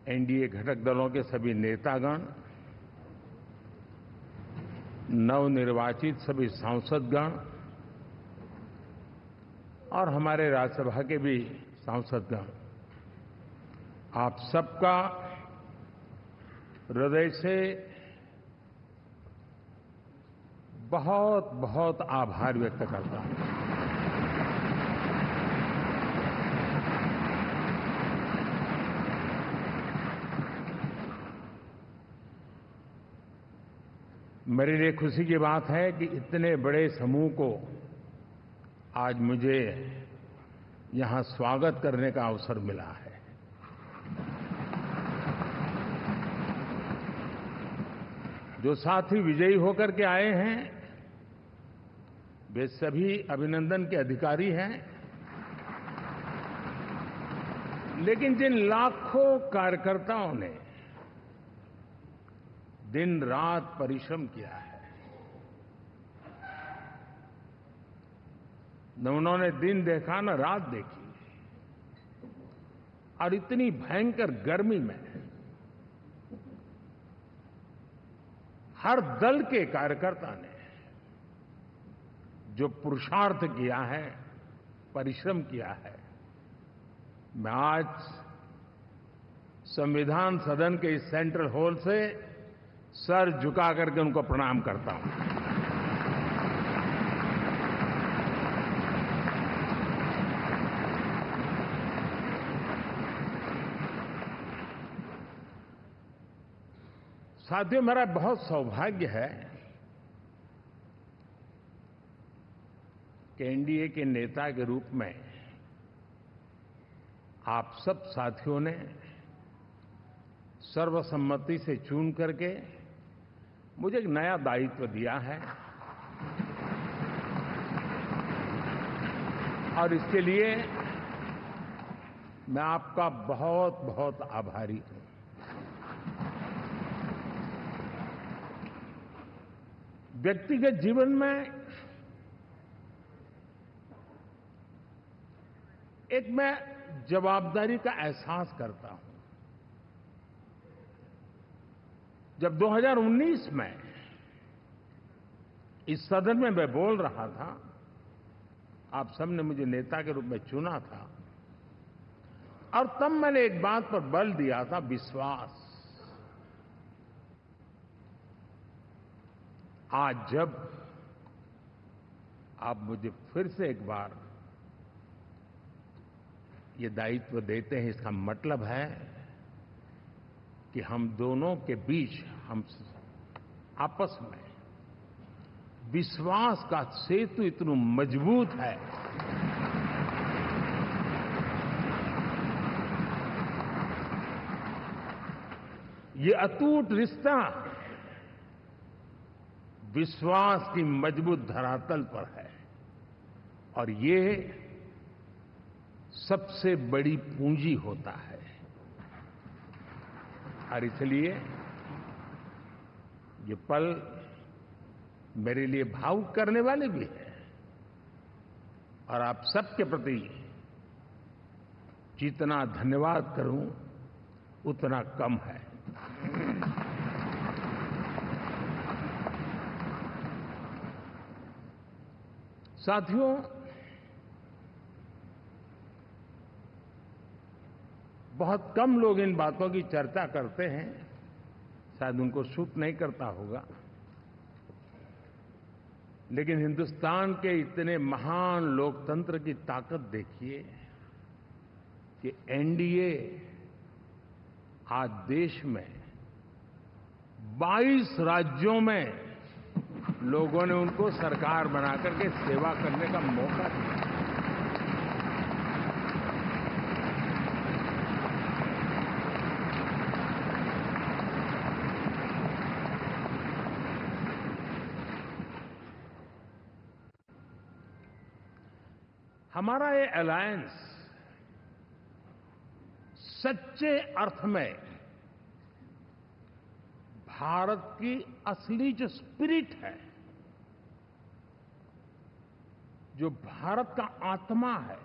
NDA घटक दलों के सभी नेतागण, नवनिर्वाचित सभी सांसदगण और हमारे राज्यसभा के भी सांसदगण, आप सबका हृदय से बहुत बहुत आभार व्यक्त करता हूं। मेरे लिए खुशी की बात है कि इतने बड़े समूह को आज मुझे यहां स्वागत करने का अवसर मिला है। जो साथी विजयी होकर के आए हैं वे सभी अभिनंदन के अधिकारी हैं, लेकिन जिन लाखों कार्यकर्ताओं ने दिन रात परिश्रम किया है, न उन्होंने दिन देखा न रात देखी, और इतनी भयंकर गर्मी में हर दल के कार्यकर्ता ने जो पुरुषार्थ किया है, परिश्रम किया है, मैं आज संविधान सदन के इस सेंट्रल हॉल से सर झुका करके उनको प्रणाम करता हूं। साथियों, मेरा बहुत सौभाग्य है कि एनडीए के नेता के रूप में आप सब साथियों ने सर्वसम्मति से चुन करके मुझे एक नया दायित्व दिया है, और इसके लिए मैं आपका बहुत बहुत आभारी हूं। व्यक्तिगत जीवन में एक मैं जवाबदारी का एहसास करता हूं। जब 2019 में इस सदन में मैं बोल रहा था, आप सबने मुझे नेता के रूप में चुना था, और तब मैंने एक बात पर बल दिया था, विश्वास। आज जब आप मुझे फिर से एक बार ये दायित्व देते हैं, इसका मतलब है कि हम दोनों के बीच, हम आपस में विश्वास का सेतु इतना मजबूत है ये अटूट रिश्ता विश्वास की मजबूत धरातल पर है, और ये सबसे बड़ी पूंजी होता है। और इसलिए ये पल मेरे लिए भावुक करने वाले भी है, और आप सबके प्रति जितना धन्यवाद करूं उतना कम है। साथियों, बहुत कम लोग इन बातों की चर्चा करते हैं, शायद उनको सूट नहीं करता होगा, लेकिन हिंदुस्तान के इतने महान लोकतंत्र की ताकत देखिए कि एनडीए आज देश में 22 राज्यों में लोगों ने उनको सरकार बना करके सेवा करने का मौका दिया। हमारा ये अलायंस सच्चे अर्थ में भारत की असली जो स्पिरिट है, जो भारत का आत्मा है,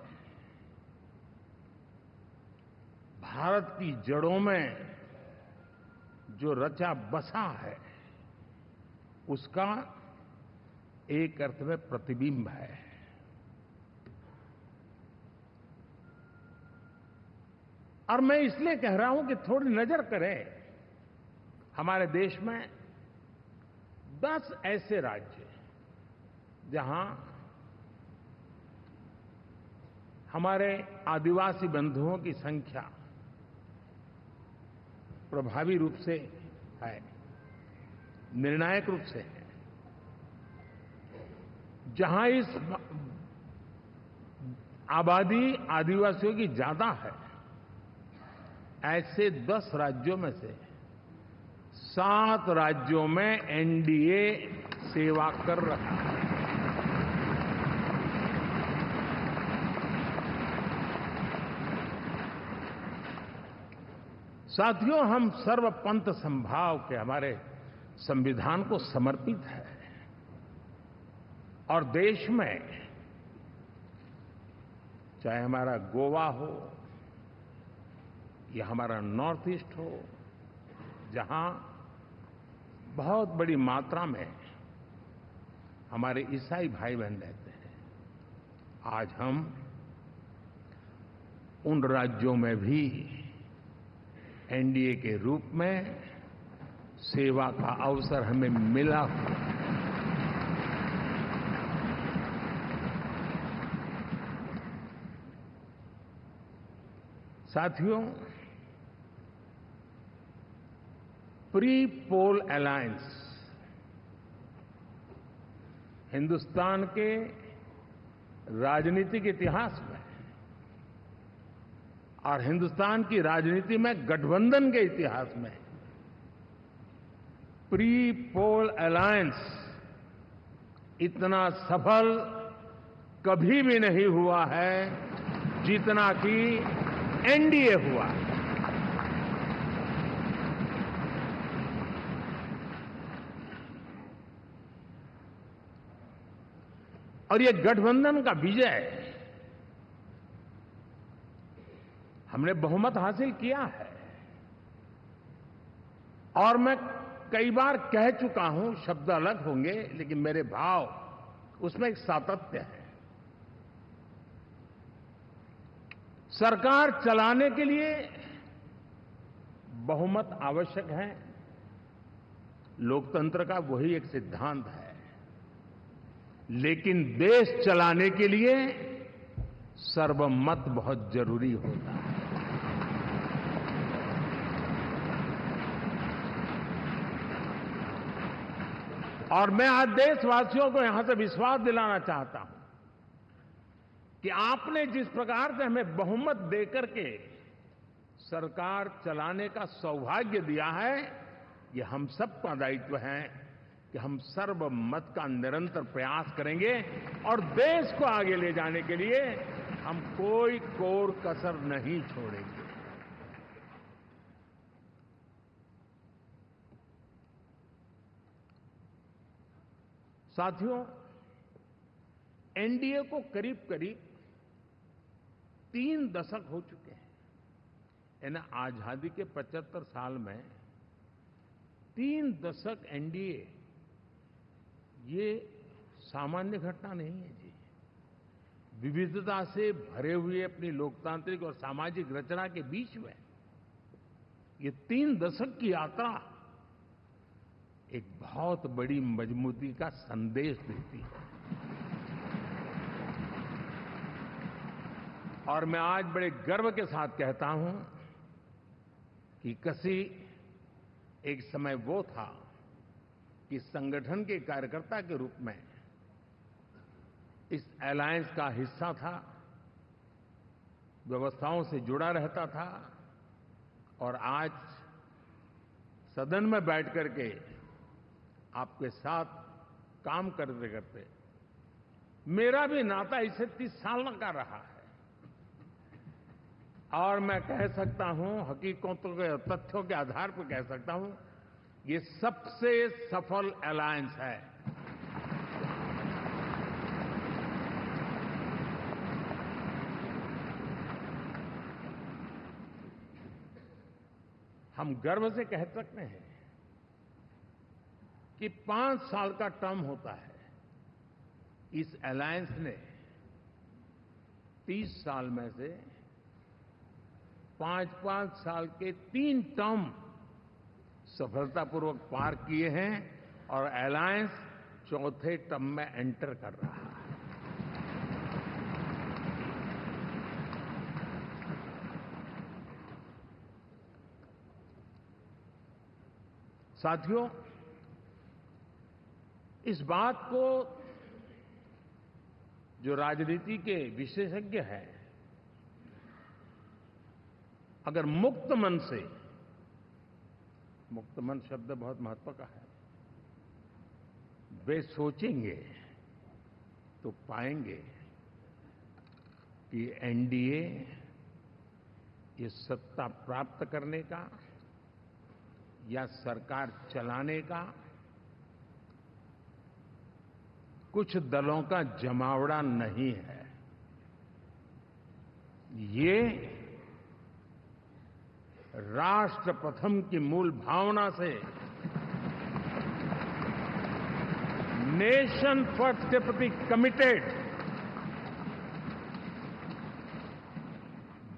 भारत की जड़ों में जो रचा बसा है उसका एक अर्थ में प्रतिबिंब है। और मैं इसलिए कह रहा हूं कि थोड़ी नजर करें हमारे देश में 10 ऐसे राज्य जहां हमारे आदिवासी बंधुओं की संख्या प्रभावी रूप से है, निर्णायक रूप से है, जहां इस आबादी आदिवासियों की ज्यादा है, ऐसे 10 राज्यों में से 7 राज्यों में एनडीए सेवा कर रहा है। साथियों, हम सर्वपंथ संभाव के हमारे संविधान को समर्पित है और देश में चाहे हमारा गोवा हो या हमारा नॉर्थ ईस्ट हो, जहां बहुत बड़ी मात्रा में हमारे ईसाई भाई बहन रहते हैं, आज हम उन राज्यों में भी एनडीए के रूप में सेवा का अवसर हमें मिला हुआ है। साथियों, प्री पोल अलायंस हिंदुस्तान के राजनीतिक इतिहास में और हिंदुस्तान की राजनीति में गठबंधन के इतिहास में प्री पोल अलायंस इतना सफल कभी भी नहीं हुआ है जितना कि एनडीए हुआ है। और ये गठबंधन का विजय, हमने बहुमत हासिल किया है और मैं कई बार कह चुका हूं, शब्द अलग होंगे लेकिन मेरे भाव उसमें एक सातत्य है। सरकार चलाने के लिए बहुमत आवश्यक है, लोकतंत्र का वही एक सिद्धांत है, लेकिन देश चलाने के लिए सर्वमत बहुत जरूरी होता है। और मैं आज देशवासियों को यहां से विश्वास दिलाना चाहता हूं कि आपने जिस प्रकार से हमें बहुमत देकर के सरकार चलाने का सौभाग्य दिया है, ये हम सबका दायित्व है कि हम सर्वमत का निरंतर प्रयास करेंगे और देश को आगे ले जाने के लिए हम कोई कोर कसर नहीं छोड़ेंगे। साथियों, एनडीए को करीब करीब 3 दशक हो चुके हैं। यानी आजादी के 75 साल में 3 दशक एनडीए, ये सामान्य घटना नहीं है जी। विविधता से भरे हुए अपनी लोकतांत्रिक और सामाजिक रचना के बीच में ये 3 दशक की यात्रा एक बहुत बड़ी मजबूती का संदेश देती है। और मैं आज बड़े गर्व के साथ कहता हूं कि किसी एक समय वो था कि संगठन के कार्यकर्ता के रूप में इस अलायंस का हिस्सा था, व्यवस्थाओं से जुड़ा रहता था और आज सदन में बैठ करके आपके साथ काम करते करते मेरा भी नाता इससे 30 साल का रहा है और मैं कह सकता हूं, हकीकतों के तथ्यों के आधार पर कह सकता हूं, ये सबसे सफल अलायंस है। हम गर्व से कह सकते हैं कि 5 साल का टर्म होता है। इस अलायंस ने 30 साल में से 5-5 साल के 3 टर्म सफलतापूर्वक पार किए हैं और अलायंस चौथे टर्म में एंटर कर रहा है। साथियों, इस बात को जो राजनीति के विशेषज्ञ हैं, अगर मुक्त मन से, मुक्त मन शब्द बहुत महत्व का है, वे सोचेंगे तो पाएंगे कि एनडीए ये सत्ता प्राप्त करने का या सरकार चलाने का कुछ दलों का जमावड़ा नहीं है। ये राष्ट्र प्रथम की मूल भावना से नेशन फर्स्ट के प्रति कमिटेड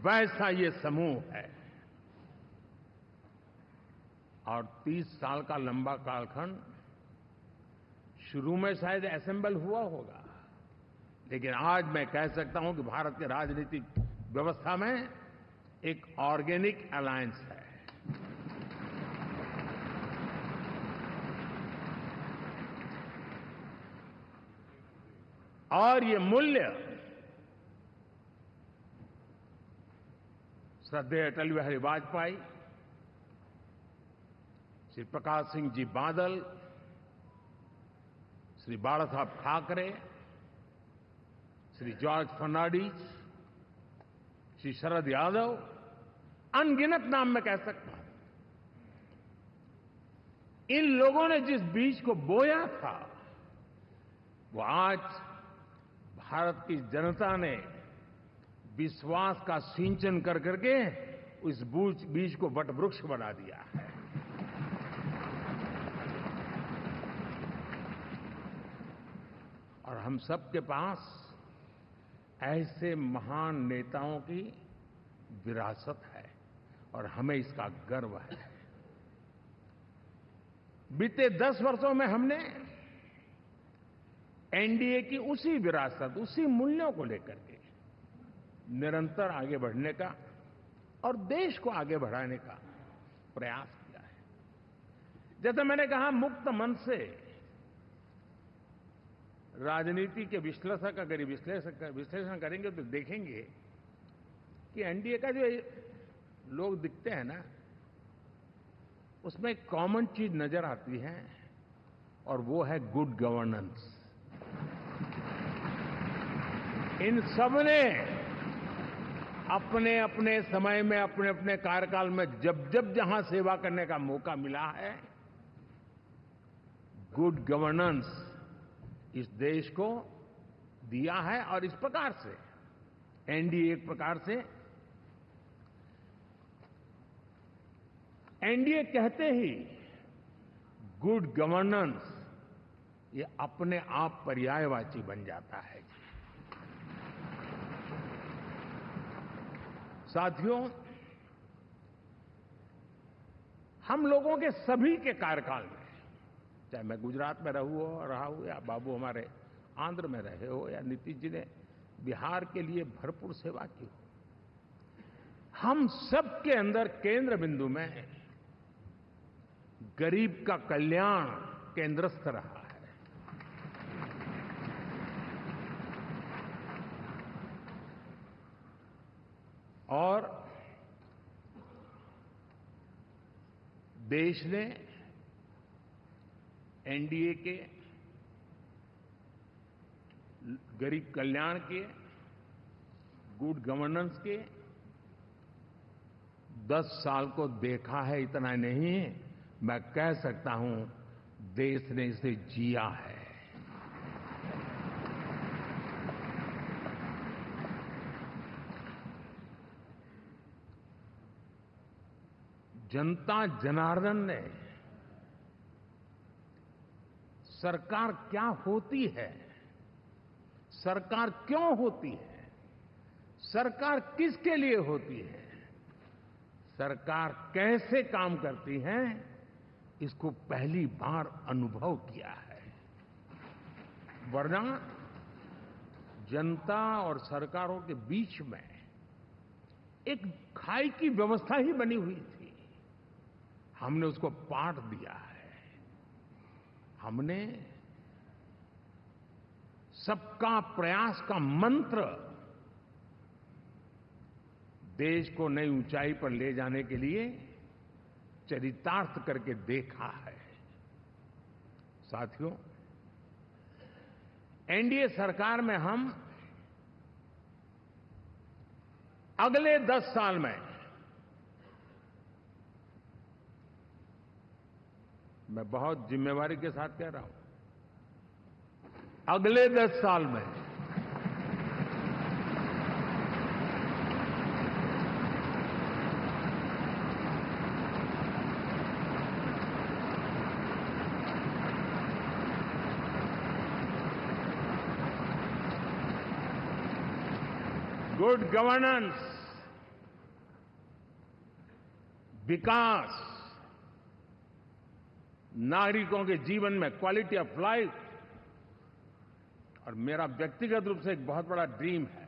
वैसा ये समूह है। और 30 साल का लंबा कालखंड शुरू में शायद असेंबल हुआ होगा, लेकिन आज मैं कह सकता हूं कि भारत के राजनीतिक व्यवस्था में एक ऑर्गेनिक अलायंस है। और ये मूल्य श्रद्धेय अटल बिहारी वाजपेयी, श्री प्रकाश सिंह जी बादल, श्री बाला साहब ठाकरे, श्री जॉर्ज फर्नांडिस, श्री शरद यादव, अनगिनत नाम मैं कह सकता हूं। इन लोगों ने जिस बीज को बोया था, वो आज भारत की जनता ने विश्वास का सिंचन कर करके उस बीज को वटवृक्ष बना दिया है। और हम सबके पास ऐसे महान नेताओं की विरासत है और हमें इसका गर्व है। बीते 10 वर्षों में हमने एनडीए की उसी विरासत, उसी मूल्यों को लेकर के निरंतर आगे बढ़ने का और देश को आगे बढ़ाने का प्रयास किया है। जैसे मैंने कहा, मुक्त मन से राजनीति के विश्लेषक अगर विश्लेषण करेंगे तो देखेंगे कि एनडीए का जो लोग दिखते हैं ना, उसमें एक कॉमन चीज नजर आती है और वो है गुड गवर्नेंस। इन सबने अपने अपने समय में, अपने अपने कार्यकाल में जब जब जहां सेवा करने का मौका मिला है, गुड गवर्नेंस इस देश को दिया है। और इस प्रकार से एनडीए एक प्रकार से, एनडीए कहते ही गुड गवर्नेंस ये अपने आप पर्यायवाची बन जाता है। साथियों, हम लोगों के सभी के कार्यकाल में, चाहे मैं गुजरात में रहा हूं या बाबू हमारे आंध्र में रहे हो या नीतीश जी ने बिहार के लिए भरपूर सेवा की हो, हम सबके अंदर केंद्र बिंदु में गरीब का कल्याण केंद्रस्थ रहा है। और देश ने एनडीए के गरीब कल्याण के, गुड गवर्नेंस के 10 साल को देखा है। इतना नहीं, मैं कह सकता हूं देश ने इसे जिया है। जनता जनार्दन ने सरकार क्या होती है, सरकार क्यों होती है, सरकार किसके लिए होती है, सरकार कैसे काम करती है, इसको पहली बार अनुभव किया है। वरना जनता और सरकारों के बीच में एक खाई की व्यवस्था ही बनी हुई थी। हमने उसको पाट दिया है। हमने सबका प्रयास का मंत्र देश को नई ऊंचाई पर ले जाने के लिए चरितार्थ करके देखा है। साथियों, एनडीए सरकार में हम अगले 10 साल में, मैं बहुत जिम्मेवारी के साथ कह रहा हूं, अगले 10 साल में गुड गवर्नेंस, विकास, नागरिकों के जीवन में क्वालिटी ऑफ लाइफ, और मेरा व्यक्तिगत रूप से एक बहुत बड़ा ड्रीम है,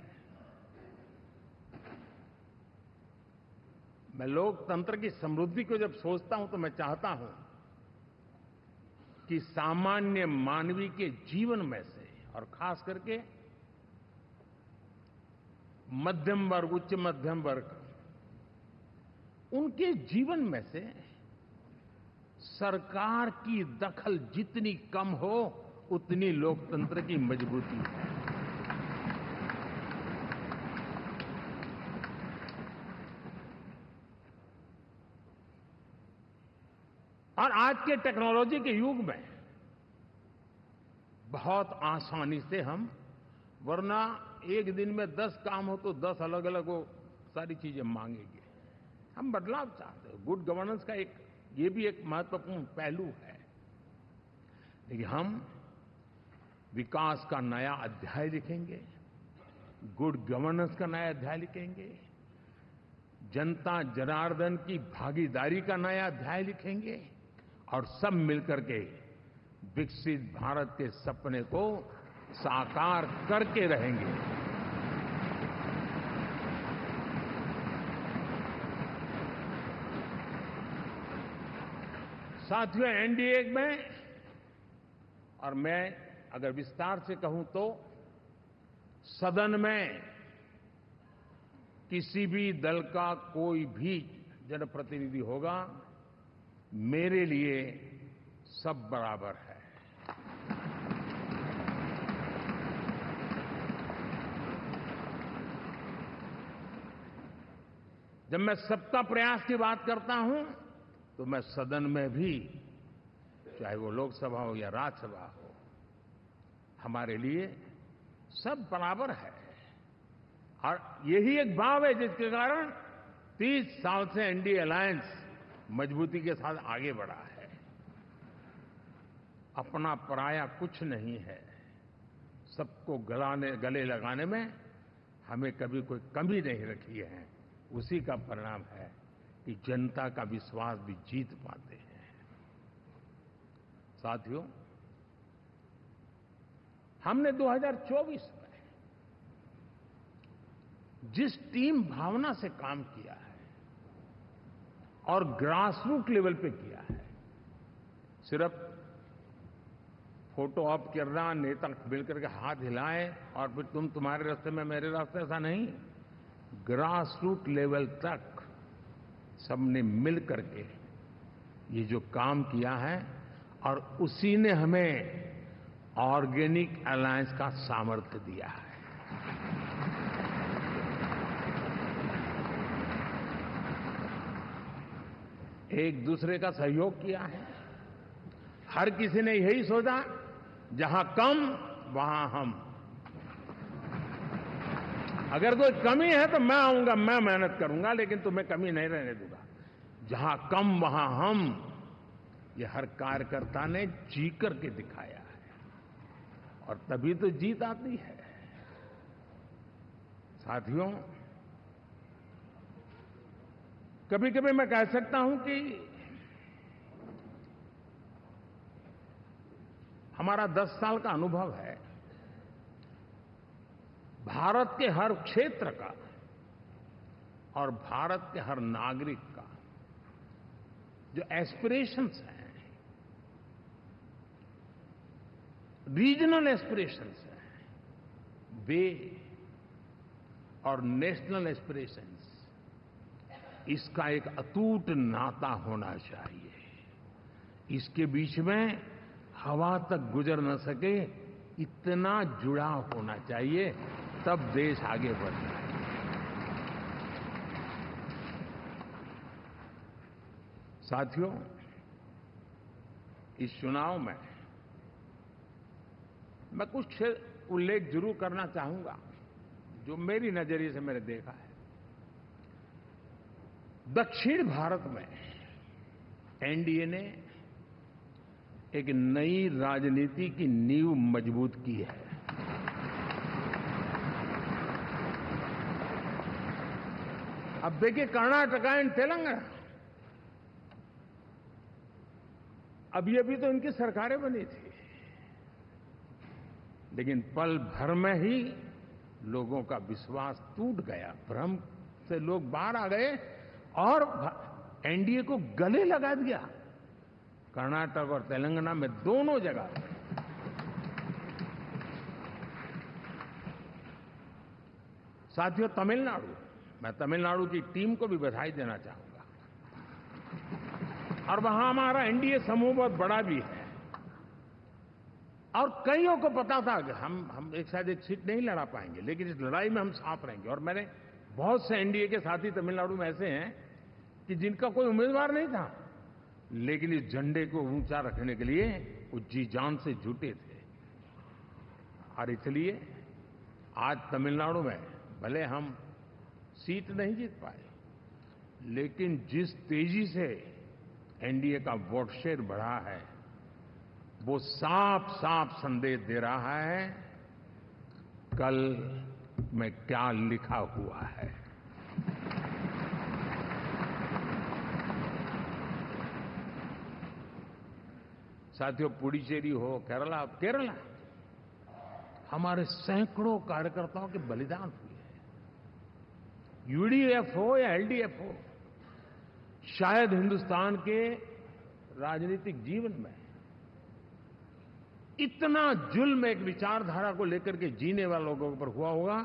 मैं लोकतंत्र की समृद्धि को जब सोचता हूं तो मैं चाहता हूं कि सामान्य मानवीय के जीवन में से, और खास करके मध्यम वर्ग, उच्च मध्यम वर्ग, उनके जीवन में से सरकार की दखल जितनी कम हो, उतनी लोकतंत्र की मजबूती है। और आज के टेक्नोलॉजी के युग में बहुत आसानी से हम, वरना एक दिन में 10 काम हो तो 10 अलग अलग वो सारी चीजें मांगेंगे। हम बदलाव चाहते हैं। गुड गवर्नेंस का ये भी एक महत्वपूर्ण पहलू है। लेकिन हम विकास का नया अध्याय लिखेंगे, गुड गवर्नेंस का नया अध्याय लिखेंगे, जनता जनार्दन की भागीदारी का नया अध्याय लिखेंगे, और सब मिलकर के विकसित भारत के सपने को साकार करके रहेंगे। साथियों, एनडीए में, और मैं अगर विस्तार से कहूं तो सदन में किसी भी दल का कोई भी जनप्रतिनिधि होगा, मेरे लिए सब बराबर है। जब मैं सबका प्रयास की बात करता हूं तो मैं सदन में भी, चाहे वो लोकसभा हो या राज्यसभा हो, हमारे लिए सब बराबर है। और यही एक भाव है जिसके कारण 30 साल से एनडीए अलायंस मजबूती के साथ आगे बढ़ा है। अपना पराया कुछ नहीं है। सबको गले लगाने में हमें कभी कोई कमी नहीं रखी है। उसी का परिणाम है कि जनता का विश्वास भी जीत पाते हैं। साथियों, हमने 2024 में जिस टीम भावना से काम किया है और ग्रासरूट लेवल पे किया है, सिर्फ फोटो ऑप करना, नेता मिलकर के हाथ हिलाएं और फिर तुम्हारे रास्ते में मेरे रास्ते, ऐसा नहीं। ग्रासरूट लेवल तक सबने मिल करके ये जो काम किया है, और उसी ने हमें ऑर्गेनिक अलायंस का सामर्थ्य दिया है। एक दूसरे का सहयोग किया है। हर किसी ने यही सोचा, जहां कम वहां हम। अगर कोई कमी है तो मैं आऊंगा, मैं मेहनत करूंगा, लेकिन तुम्हें कमी नहीं रहने दूंगा। जहां कम वहां हम, ये हर कार्यकर्ता ने जी करके दिखाया है और तभी तो जीत आती है। साथियों, कभी कभी मैं कह सकता हूं कि हमारा 10 साल का अनुभव है भारत के हर क्षेत्र का और भारत के हर नागरिक का जो एस्पिरेशंस हैं, रीजनल एस्पिरेशंस हैं, वे और नेशनल एस्पिरेशंस, इसका एक अटूट नाता होना चाहिए। इसके बीच में हवा तक गुजर न सके इतना जुड़ाव होना चाहिए, तब देश आगे बढ़ता है। साथियों, इस चुनाव में मैं कुछ उल्लेख जरूर करना चाहूंगा जो मेरी नजरिए से मैंने देखा है। दक्षिण भारत में एनडीए ने एक नई राजनीति की नींव मजबूत की है। अब देखिए कर्नाटक एंड तेलंगाना, अब ये भी तो इनकी सरकारें बनी थी, लेकिन पल भर में ही लोगों का विश्वास टूट गया, भ्रम से लोग बाहर आ गए और एनडीए को गले लगा दिया। कर्नाटक और तेलंगाना में दोनों जगह। साथियों, तमिलनाडु, मैं तमिलनाडु की टीम को भी बधाई देना चाहूंगा और वहां हमारा एनडीए समूह बहुत बड़ा भी है और कईयों को पता था कि हम एक साथ एक सीट नहीं लड़ा पाएंगे, लेकिन इस लड़ाई में हम साथ रहेंगे। और मैंने बहुत से एनडीए के साथी तमिलनाडु में ऐसे हैं कि जिनका कोई उम्मीदवार नहीं था, लेकिन इस झंडे को ऊंचा रखने के लिए वो जी जान से जुटे थे। और इसलिए आज तमिलनाडु में भले हम सीट नहीं जीत पाए, लेकिन जिस तेजी से एनडीए का वोट शेयर बढ़ा है, वो साफ साफ संदेश दे रहा है कल में क्या लिखा हुआ है। साथियों, पुडुचेरी हो, केरला, हमारे सैकड़ों कार्यकर्ताओं के बलिदान हुए हैं। यूडीएफ हो या एलडीएफ हो, शायद हिंदुस्तान के राजनीतिक जीवन में इतना जुल्म एक विचारधारा को लेकर के जीने वालों के ऊपर हुआ होगा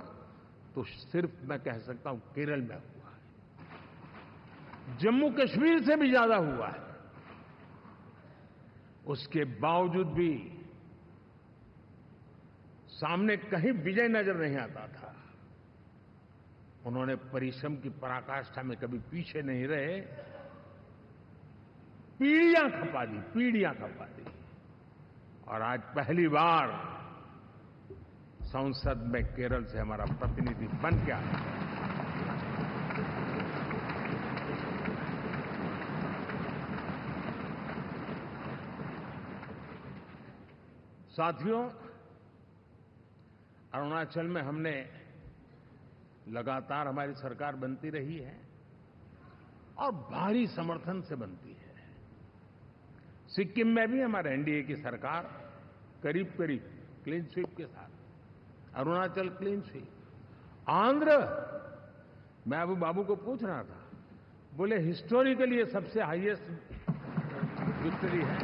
तो सिर्फ मैं कह सकता हूं केरल में हुआ है। जम्मू कश्मीर से भी ज्यादा हुआ है। उसके बावजूद भी सामने कहीं विजय नजर नहीं आता था। उन्होंने परिश्रम की पराकाष्ठा में कभी पीछे नहीं रहे, पीढ़ियां खपा दी। और आज पहली बार संसद में केरल से हमारा प्रतिनिधि बन के आया। साथियों, अरुणाचल में हमने लगातार, हमारी सरकार बनती रही है और भारी समर्थन से बनती है। सिक्किम में भी हमारे एनडीए की सरकार करीब क्लीन स्वीप के साथ, अरुणाचल क्लीन स्वीप। आंध्र, मैं अबू बाबू को पूछ रहा था, बोले हिस्टोरिकली ये सबसे हाईएस्ट विक्ट्री है।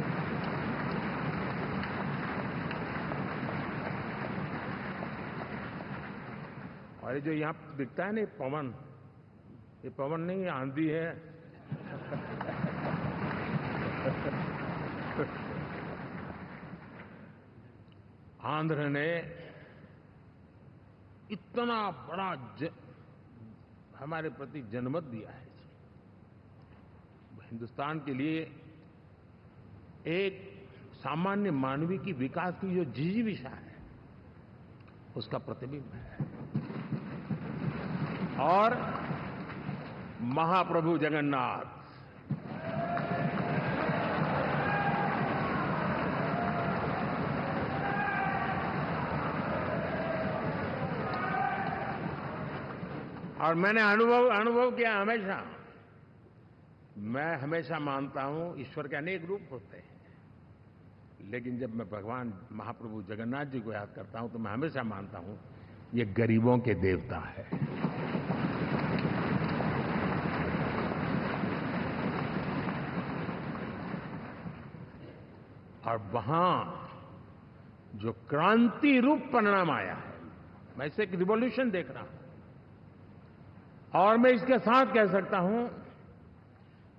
और ये जो यहां दिखता है ना पवन, ये पवन नहीं, आंधी है। आंध्र ने इतना बड़ा हमारे प्रति जनमत दिया है। हिंदुस्तान के लिए एक सामान्य मानवीय की विकास की जो जिजीविषा है, उसका प्रतिबिंब है। और महाप्रभु जगन्नाथ और मैंने अनुभव किया हमेशा। मैं हमेशा मानता हूं ईश्वर के अनेक रूप होते हैं, लेकिन जब मैं भगवान महाप्रभु जगन्नाथ जी को याद करता हूं तो मैं हमेशा मानता हूं ये गरीबों के देवता है। और वहां जो क्रांति रूप परिणाम आया है, मैं इसे एक रिवॉल्यूशन देख रहा हूं। और मैं इसके साथ कह सकता हूं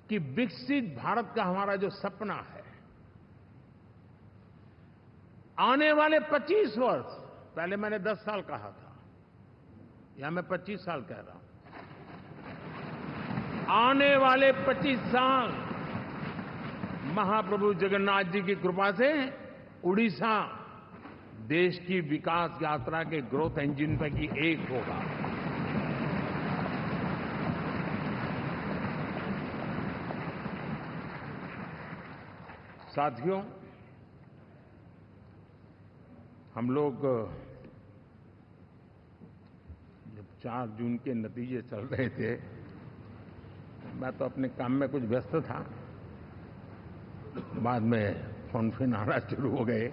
कि विकसित भारत का हमारा जो सपना है, आने वाले 25 वर्ष, पहले मैंने 10 साल कहा था, यहां मैं 25 साल कह रहा हूं। आने वाले 25 साल महाप्रभु जगन्नाथ जी की कृपा से उड़ीसा देश की विकास यात्रा के ग्रोथ इंजन पैकी एक होगा। साथियों, हम लोग जब 4 जून के नतीजे चल रहे थे, मैं तो अपने काम में कुछ व्यस्त था। बाद में फोन आना शुरू हो गए,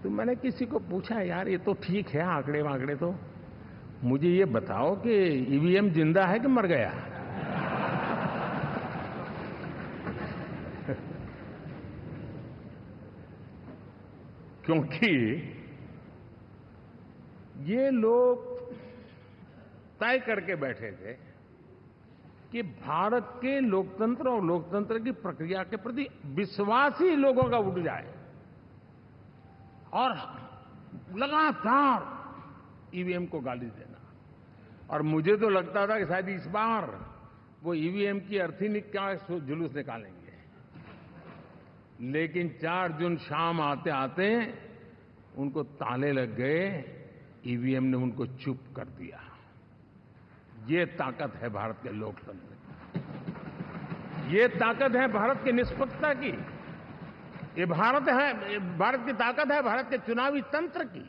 तो मैंने किसी को पूछा, यार ये तो ठीक है आंकड़े वांकड़े, तो मुझे ये बताओ कि ईवीएम जिंदा है कि मर गया? क्योंकि ये लोग तय करके बैठे थे कि भारत के लोकतंत्र और लोकतंत्र की प्रक्रिया के प्रति विश्वास ही लोगों का उठ जाए, और लगातार ईवीएम को गाली देना। और मुझे तो लगता था कि शायद इस बार वो ईवीएम की अर्थी का जुलूस निकालेंगे, लेकिन 4 जून शाम आते आते उनको ताले लग गए, ईवीएम ने उनको चुप कर दिया। ये ताकत है भारत के लोकतंत्र की, ये ताकत है भारत की निष्पक्षता की, ये भारत की ताकत है भारत के चुनावी तंत्र की,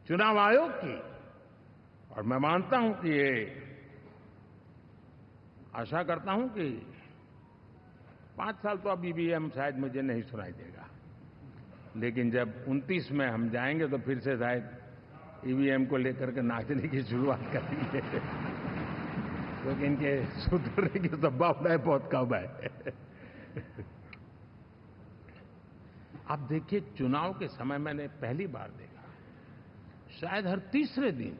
चुनाव आयोग की। और मैं मानता हूं कि ये आशा करता हूं कि 5 साल तो अब ईवीएम शायद मुझे नहीं सुनाई देगा, लेकिन जब 29 में हम जाएंगे तो फिर से शायद ईवीएम को लेकर के नाचने की शुरुआत करेंगे, क्योंकि इनके सुधरने की संभावना बहुत कम है। आप देखिए, चुनाव के समय मैंने पहली बार देखा, शायद हर तीसरे दिन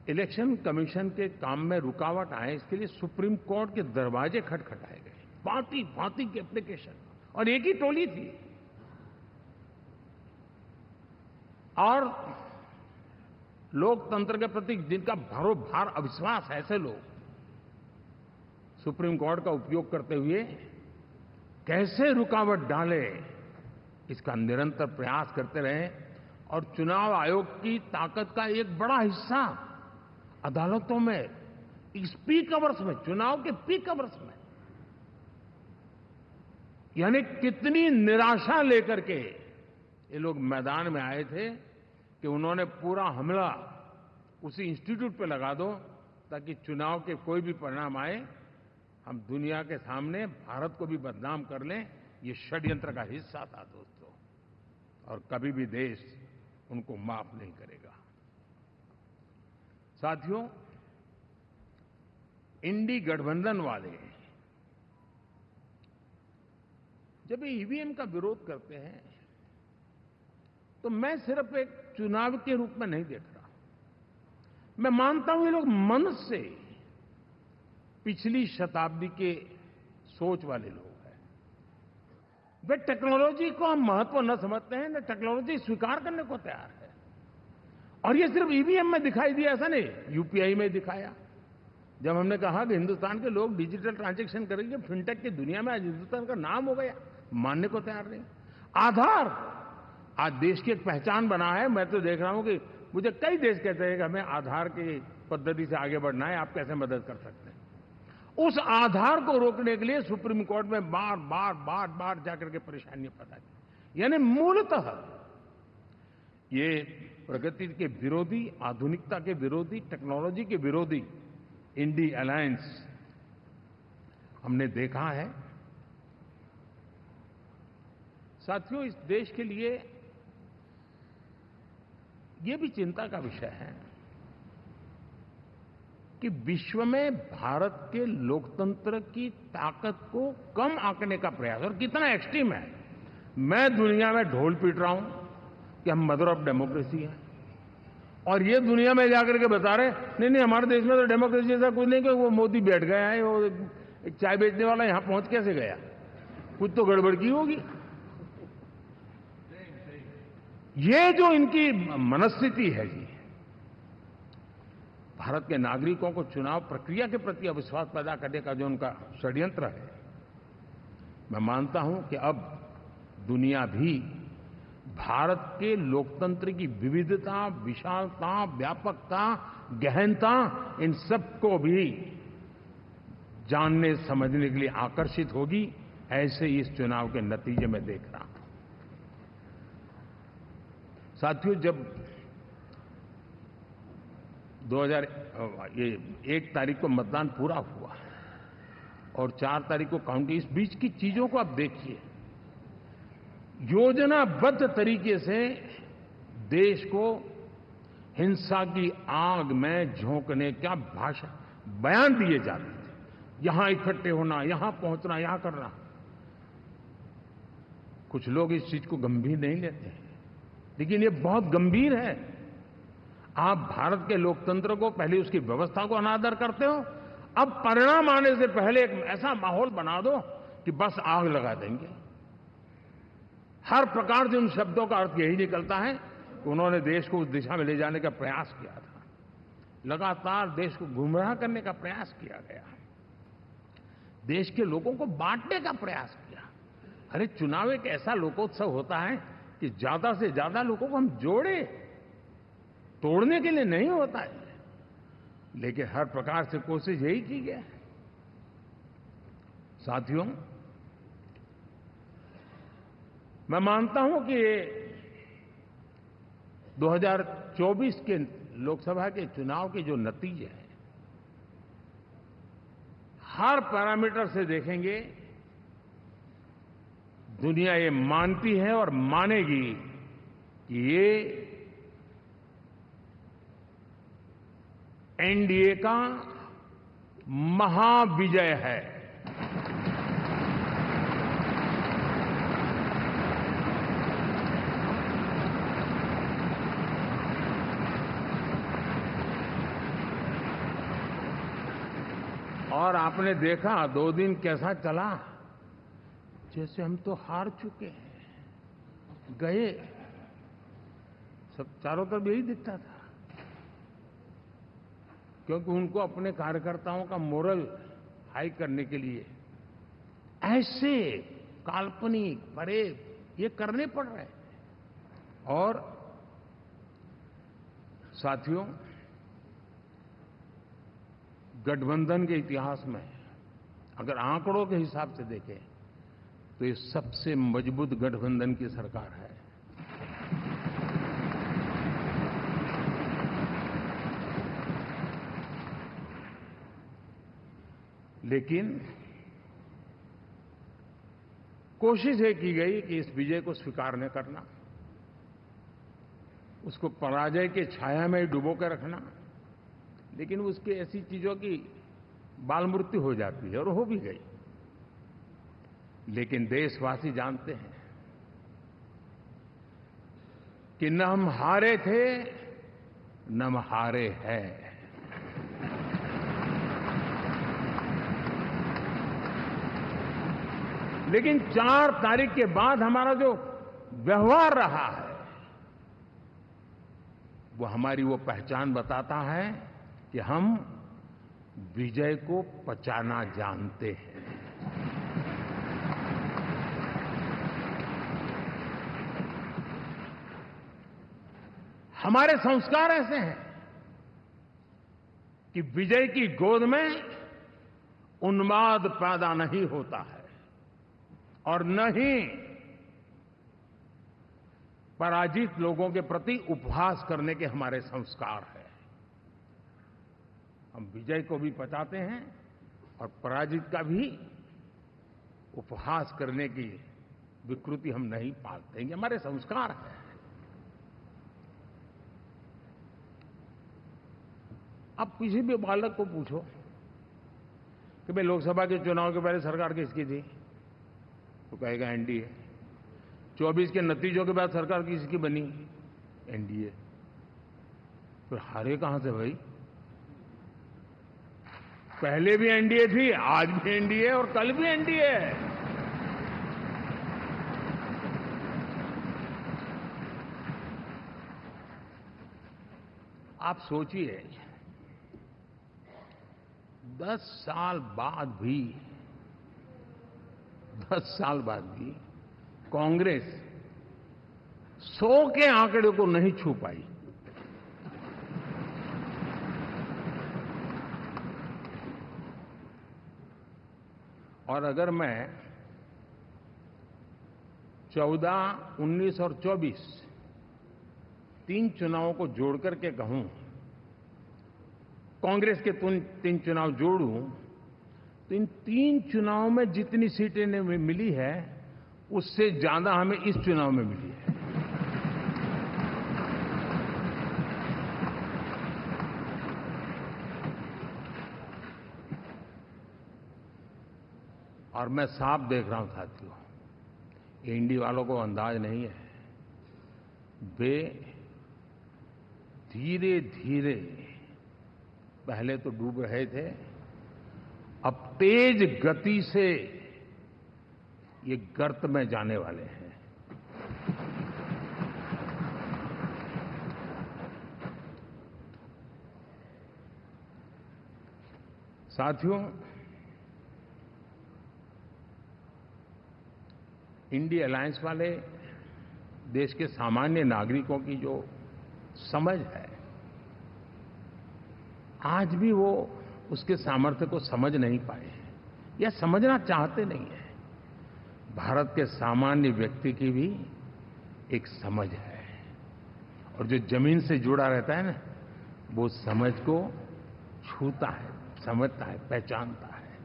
इलेक्शन कमीशन के काम में रुकावट आए, इसके लिए सुप्रीम कोर्ट के दरवाजे खटखटाए गए, भांति भांति की एप्लीकेशन, और एक ही टोली थी। और लोकतंत्र के प्रति जिनका भरोभार अविश्वास है, ऐसे लोग सुप्रीम कोर्ट का उपयोग करते हुए कैसे रुकावट डाले, इसका निरंतर प्रयास करते रहे। और चुनाव आयोग की ताकत का एक बड़ा हिस्सा अदालतों में, इस पीक अवर्स में, चुनाव के पीक अवर्स में, यानी कितनी निराशा लेकर के ये लोग मैदान में आए थे कि उन्होंने पूरा हमला उसी इंस्टीट्यूट पे लगा दो ताकि चुनाव के कोई भी परिणाम आए, हम दुनिया के सामने भारत को भी बदनाम कर लें। ये षड्यंत्र का हिस्सा था दोस्तों, और कभी भी देश उनको माफ नहीं करेगा। साथियों, इंडी गठबंधन वाले जब ईवीएम का विरोध करते हैं तो मैं सिर्फ एक चुनाव के रूप में नहीं देख रहा। मैं मानता हूं ये लोग मन से पिछली शताब्दी के सोच वाले लोग हैं। वे टेक्नोलॉजी को हम महत्व न समझते हैं, न टेक्नोलॉजी स्वीकार करने को तैयार है। और ये सिर्फ ईवीएम में दिखाई दिया, ऐसा नहीं, यूपीआई में दिखाया। जब हमने कहा कि हिंदुस्तान के लोग डिजिटल ट्रांजैक्शन करेंगे, फिनटेक की दुनिया में आज हिंदुस्तान का नाम हो गया, मानने को तैयार नहीं। आधार आज देश की एक पहचान बना है। मैं तो देख रहा हूं कि मुझे कई देश कहते हैं कि हमें आधार की पद्धति से आगे बढ़ना है, आप कैसे मदद कर सकते हैं। उस आधार को रोकने के लिए सुप्रीम कोर्ट में बार बार जाकर के परेशानियां पैदा की। यानी मूलतः ये प्रगति के विरोधी, आधुनिकता के विरोधी, टेक्नोलॉजी के विरोधी इंडी अलायंस हमने देखा है। साथियों, इस देश के लिए ये भी चिंता का विषय है कि विश्व में भारत के लोकतंत्र की ताकत को कम आंकने का प्रयास, और कितना एक्सट्रीम है। मैं दुनिया में ढोल पीट रहा हूं कि हम मदर ऑफ डेमोक्रेसी है, और ये दुनिया में जाकर के बता रहे नहीं हमारे देश में तो डेमोक्रेसी जैसा कुछ नहीं, कि वो मोदी बैठ गया है, वो एक चाय बेचने वाला यहां पहुंच कैसे गया, कुछ तो गड़बड़ की होगी। ये जो इनकी मनस्थिति है जी, भारत के नागरिकों को चुनाव प्रक्रिया के प्रति अविश्वास पैदा करने का जो उनका षड्यंत्र है, मैं मानता हूं कि अब दुनिया भी भारत के लोकतंत्र की विविधता, विशालता, व्यापकता, गहनता, इन सबको भी जानने समझने के लिए आकर्षित होगी। ऐसे ही इस चुनाव के नतीजे में देख रहा हूं। साथियों, जब 1 तारीख को मतदान पूरा हुआ और 4 तारीख को काउंटिंग, इस बीच की चीजों को आप देखिए। योजनाबद्ध तरीके से देश को हिंसा की आग में झोंकने का बयान दिए जाते थे। यहां इकट्ठे होना, यहां पहुंचना, यहां करना। कुछ लोग इस चीज को गंभीर नहीं लेते हैं, लेकिन ये बहुत गंभीर है। आप भारत के लोकतंत्र को, पहले उसकी व्यवस्था को अनादर करते हो, अब परिणाम आने से पहले एक ऐसा माहौल बना दो कि बस आग लगा देंगे। हर प्रकार से उन शब्दों का अर्थ यही निकलता है कि उन्होंने देश को उस दिशा में ले जाने का प्रयास किया था। लगातार देश को गुमराह करने का प्रयास किया गया, देश के लोगों को बांटने का प्रयास किया। अरे, चुनाव एक ऐसा लोकोत्सव होता है कि ज्यादा से ज्यादा लोगों को हम जोड़े, तोड़ने के लिए नहीं होता है। लेकिन हर प्रकार से कोशिश यही की गई। साथियों, मैं मानता हूं कि 2024 के लोकसभा के चुनाव के जो नतीजे हैं, हर पैरामीटर से देखेंगे, दुनिया ये मानती है और मानेगी कि ये एनडीए का महाविजय है। और आपने देखा 2 दिन कैसा चला, जैसे हम तो हार चुके हैं, गए। सब चारों तरफ यही दिखता था, क्योंकि उनको अपने कार्यकर्ताओं का मोरल हाई करने के लिए ऐसे काल्पनिक परेड ये करने पड़ रहे हैं। और साथियों, गठबंधन के इतिहास में अगर आंकड़ों के हिसाब से देखें तो ये सबसे मजबूत गठबंधन की सरकार है। लेकिन कोशिश ये की गई कि इस विजय को स्वीकार न करना, उसको पराजय के छाया में डुबो कर रखना। लेकिन उसकी ऐसी चीजों की बाल मृत्यु हो जाती है, और हो भी गई। लेकिन देशवासी जानते हैं कि न हम हारे थे, न हम हारे हैं। लेकिन 4 तारीख के बाद हमारा जो व्यवहार रहा है, वो हमारी वो पहचान बताता है कि हम विजय को पचाना जानते हैं। हमारे संस्कार ऐसे हैं। कि विजय की गोद में उन्माद पैदा नहीं होता है और न ही पराजित लोगों के प्रति उपहास करने के हमारे संस्कार हैं। हम विजय को भी पचाते हैं और पराजित का भी उपहास करने की विकृति हम नहीं पालते। ये हमारे संस्कार हैं। अब किसी भी बालक को पूछो कि भाई लोकसभा के चुनाव के पहले सरकार किसकी थी, तो कहेगा एनडीए। 24 के नतीजों के बाद सरकार किसकी बनी, एनडीए। तो हारे कहां से भाई? पहले भी एनडीए थी, आज भी एनडीए और कल भी एनडीए है। आप सोचिए 10 साल बाद भी कांग्रेस 100 के आंकड़े को नहीं छू पाई। और अगर मैं 14, 19 और 24 तीन चुनावों को जोड़ करके कहूं, कांग्रेस के 3 चुनाव जोड़ूं, तो इन 3 चुनावों में जितनी सीटें मिली है उससे ज्यादा हमें इस चुनाव में मिली है। और मैं साफ देख रहा हूं साथियों, एनडीए वालों को अंदाज नहीं है। वे धीरे धीरे पहले तो डूब रहे थे, अब तेज गति से ये गर्त में जाने वाले हैं। साथियों, इंडिया अलायंस वाले देश के सामान्य नागरिकों की जो समझ है, आज भी वो उसके सामर्थ्य को समझ नहीं पाए हैं या समझना चाहते नहीं हैं। भारत के सामान्य व्यक्ति की भी एक समझ है और जो जमीन से जुड़ा रहता है ना, वो समझ को छूता है, समझता है, पहचानता है,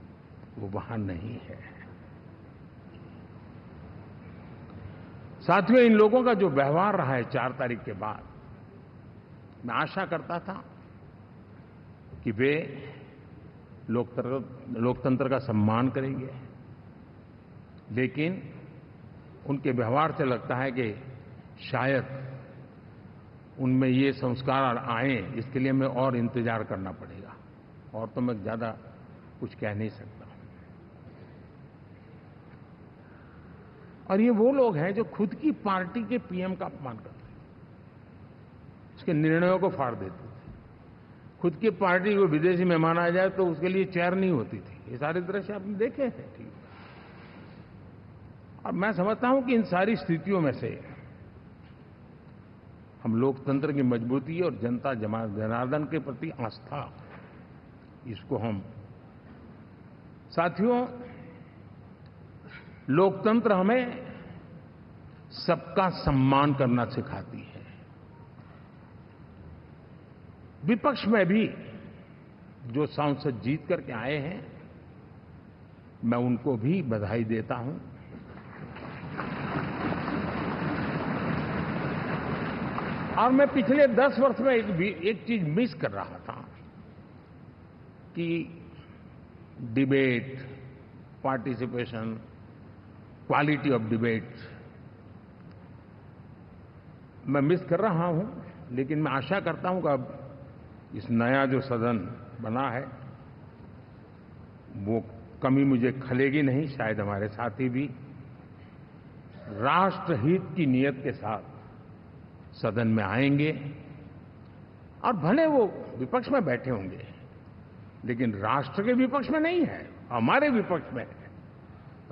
वो वहां नहीं है। साथियों, इन लोगों का जो व्यवहार रहा है 4 तारीख के बाद, मैं आशा करता था कि वे लोकतंत्र का सम्मान करेंगे, लेकिन उनके व्यवहार से लगता है कि शायद उनमें ये संस्कार आए, इसके लिए हमें और इंतजार करना पड़ेगा। और तो मैं ज्यादा कुछ कह नहीं सकता। और ये वो लोग हैं जो खुद की पार्टी के पीएम का अपमान करते हैं, उसके निर्णयों को फाड़ देते थे। खुद की पार्टी को विदेशी मेहमान आ जाए तो उसके लिए चेयर नहीं होती थी। ये सारे दृश्य आपने देखे हैं, ठीक। और मैं समझता हूं कि इन सारी स्थितियों में से हम लोकतंत्र की मजबूती और जनता जनार्दन के प्रति आस्था, इसको हम, साथियों, लोकतंत्र हमें सबका सम्मान करना सिखाती है। विपक्ष में भी जो सांसद जीत करके आए हैं, मैं उनको भी बधाई देता हूं। और मैं पिछले 10 वर्ष में एक चीज मिस कर रहा था कि debate, participation, quality of debate मैं मिस कर रहा हूं। लेकिन मैं आशा करता हूं कि अब इस नया जो सदन बना है, वो कमी मुझे खलेगी नहीं। शायद हमारे साथी भी राष्ट्रहित की नीयत के साथ सदन में आएंगे, और भले वो विपक्ष में बैठे होंगे, लेकिन राष्ट्र के विपक्ष में नहीं है, हमारे विपक्ष में है।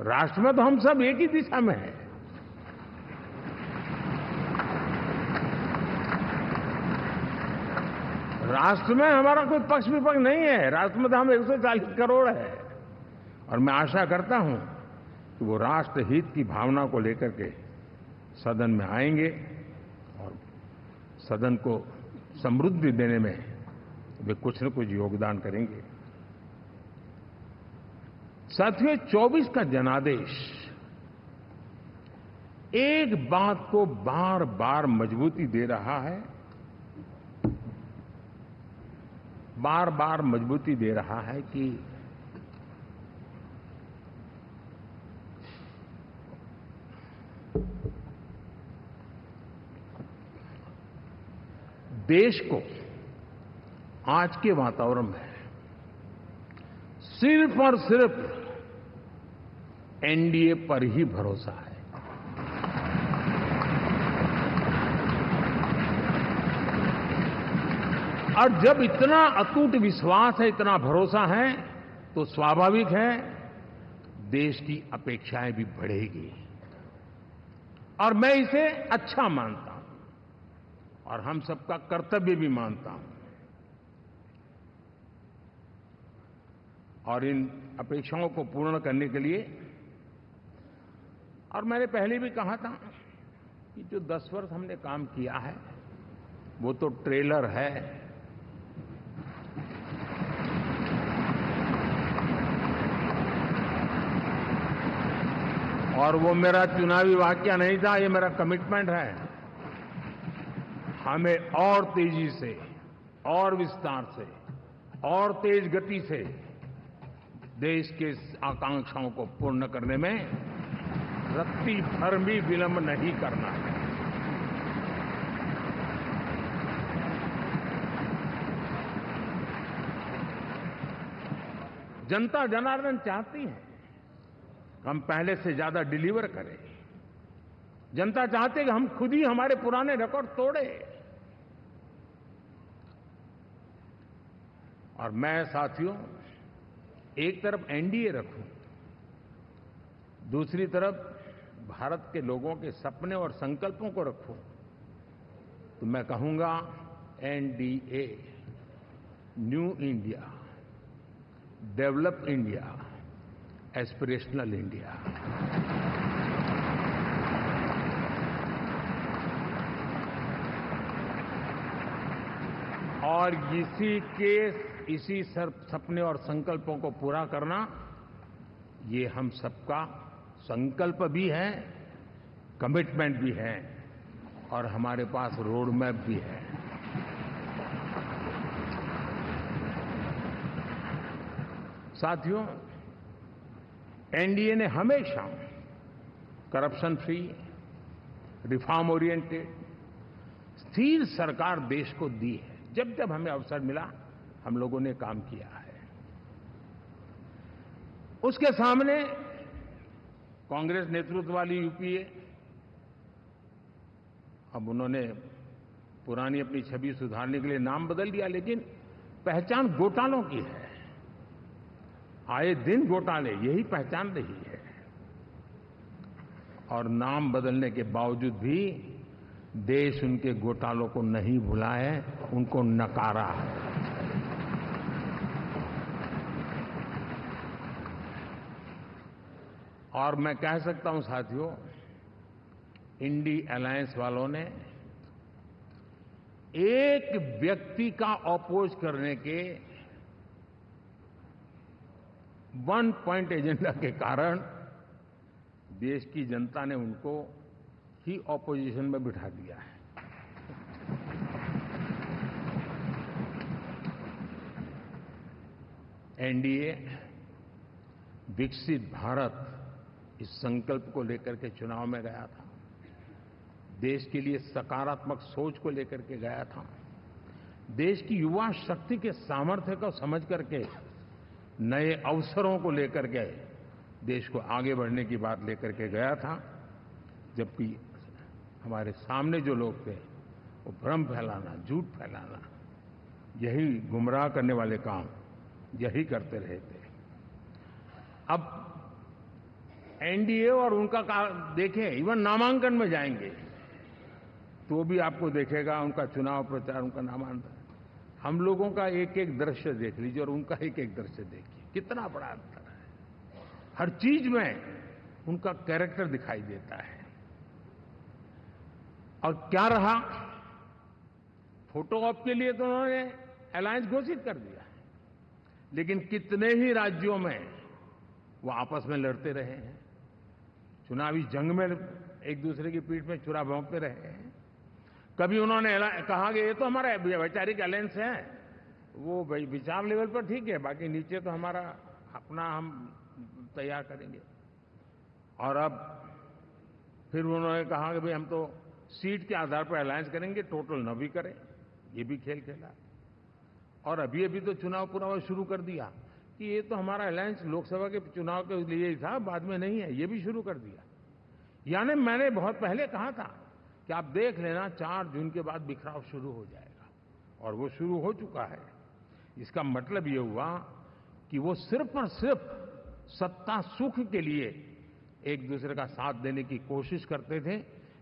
राष्ट्र में तो हम सब एक ही दिशा में हैं। राष्ट्र में हमारा कोई पक्ष विपक्ष नहीं है। राष्ट्र में तो हम 140 करोड़ है। और मैं आशा करता हूं कि वो राष्ट्र हित की भावना को लेकर के सदन में आएंगे और सदन को समृद्धि देने में वे कुछ न कुछ योगदान करेंगे। साथियों, 24 का जनादेश एक बात को बार बार मजबूती दे रहा है, बार बार मजबूती दे रहा है कि देश को आज के वातावरण में सिर्फ और सिर्फ एनडीए पर ही भरोसा है। और जब इतना अटूट विश्वास है, इतना भरोसा है, तो स्वाभाविक है देश की अपेक्षाएं भी बढ़ेगी। और मैं इसे अच्छा मानता हूं और हम सबका कर्तव्य भी मानता हूं। और इन अपेक्षाओं को पूर्ण करने के लिए, और मैंने पहले भी कहा था कि जो 10 वर्ष हमने काम किया है वो तो ट्रेलर है। और वो मेरा चुनावी वाक्य नहीं था, ये मेरा कमिटमेंट है। हमें और तेजी से, और विस्तार से, और तेज गति से देश के आकांक्षाओं को पूर्ण करने में रत्ती भर भी विलंब नहीं करना है। जनता जनार्दन चाहती है हम पहले से ज्यादा डिलीवर करें। जनता चाहती है कि हम खुद ही हमारे पुराने रिकॉर्ड तोड़े। और मैं साथियों एक तरफ एनडीए रखूं, दूसरी तरफ भारत के लोगों के सपने और संकल्पों को रखूं, तो मैं कहूंगा NDA, new India, develop India, aspirational India. और इसी सपने और संकल्पों को पूरा करना, ये हम सबका संकल्प भी है, कमिटमेंट भी है, और हमारे पास रोड मैप भी है। साथियों, एनडीए ने हमेशा करप्शन फ्री, रिफॉर्म ओरिएंटेड, स्थिर सरकार देश को दी है। जब जब हमें अवसर मिला हम लोगों ने काम किया है। उसके सामने कांग्रेस नेतृत्व वाली यूपीए, अब उन्होंने पुरानी अपनी छवि सुधारने के लिए नाम बदल दिया, लेकिन पहचान घोटालों की है। आए दिन घोटाले, यही पहचान रही है। और नाम बदलने के बावजूद भी देश उनके घोटालों को नहीं भुला है, उनको नकारा है। और मैं कह सकता हूं साथियों, इंडी अलायंस वालों ने एक व्यक्ति का अपोज करने के वन पॉइंट एजेंडा के कारण देश की जनता ने उनको ही ऑपोजिशन में बिठा दिया है। एनडीए विकसित भारत, इस संकल्प को लेकर के चुनाव में गया था। देश के लिए सकारात्मक सोच को लेकर के गया था। देश की युवा शक्ति के सामर्थ्य को समझ करके नए अवसरों को लेकर के देश को आगे बढ़ने की बात लेकर के गया था। जबकि हमारे सामने जो लोग थे वो भ्रम फैलाना, झूठ फैलाना, यही गुमराह करने वाले काम यही करते रहे थे। अब एनडीए और उनका देखें, इवन नामांकन में जाएंगे तो भी आपको देखेगा उनका चुनाव प्रचार, उनका नामांकन हम लोगों का एक एक दृश्य देख लीजिए और उनका एक एक दृश्य देखिए, कितना बड़ा अंतर है। हर चीज में उनका कैरेक्टर दिखाई देता है। और क्या रहा, फोटो ऑप के लिए तो उन्होंने अलायंस घोषित कर दिया, लेकिन कितने ही राज्यों में वो आपस में लड़ते रहे हैं, चुनावी जंग में एक दूसरे की पीठ में छुरा भोंकते रहे हैं। कभी उन्होंने कहा कि ये तो हमारा वैचारिक अलायंस है, वो विचार लेवल पर ठीक है, बाकी नीचे तो हमारा अपना हम तैयार करेंगे। और अब फिर उन्होंने कहा कि भाई हम तो सीट के आधार पर अलायंस करेंगे, टोटल न भी करें, ये भी खेल खेला। और अभी अभी तो चुनाव पुरावा शुरू कर दिया कि ये तो हमारा अलायंस लोकसभा के चुनाव के लिए ही था, बाद में नहीं है, ये भी शुरू कर दिया। यानी मैंने बहुत पहले कहा था कि आप देख लेना 4 जून के बाद बिखराव शुरू हो जाएगा, और वो शुरू हो चुका है। इसका मतलब ये हुआ कि वो सिर्फ और सिर्फ सत्ता सुख के लिए एक दूसरे का साथ देने की कोशिश करते थे,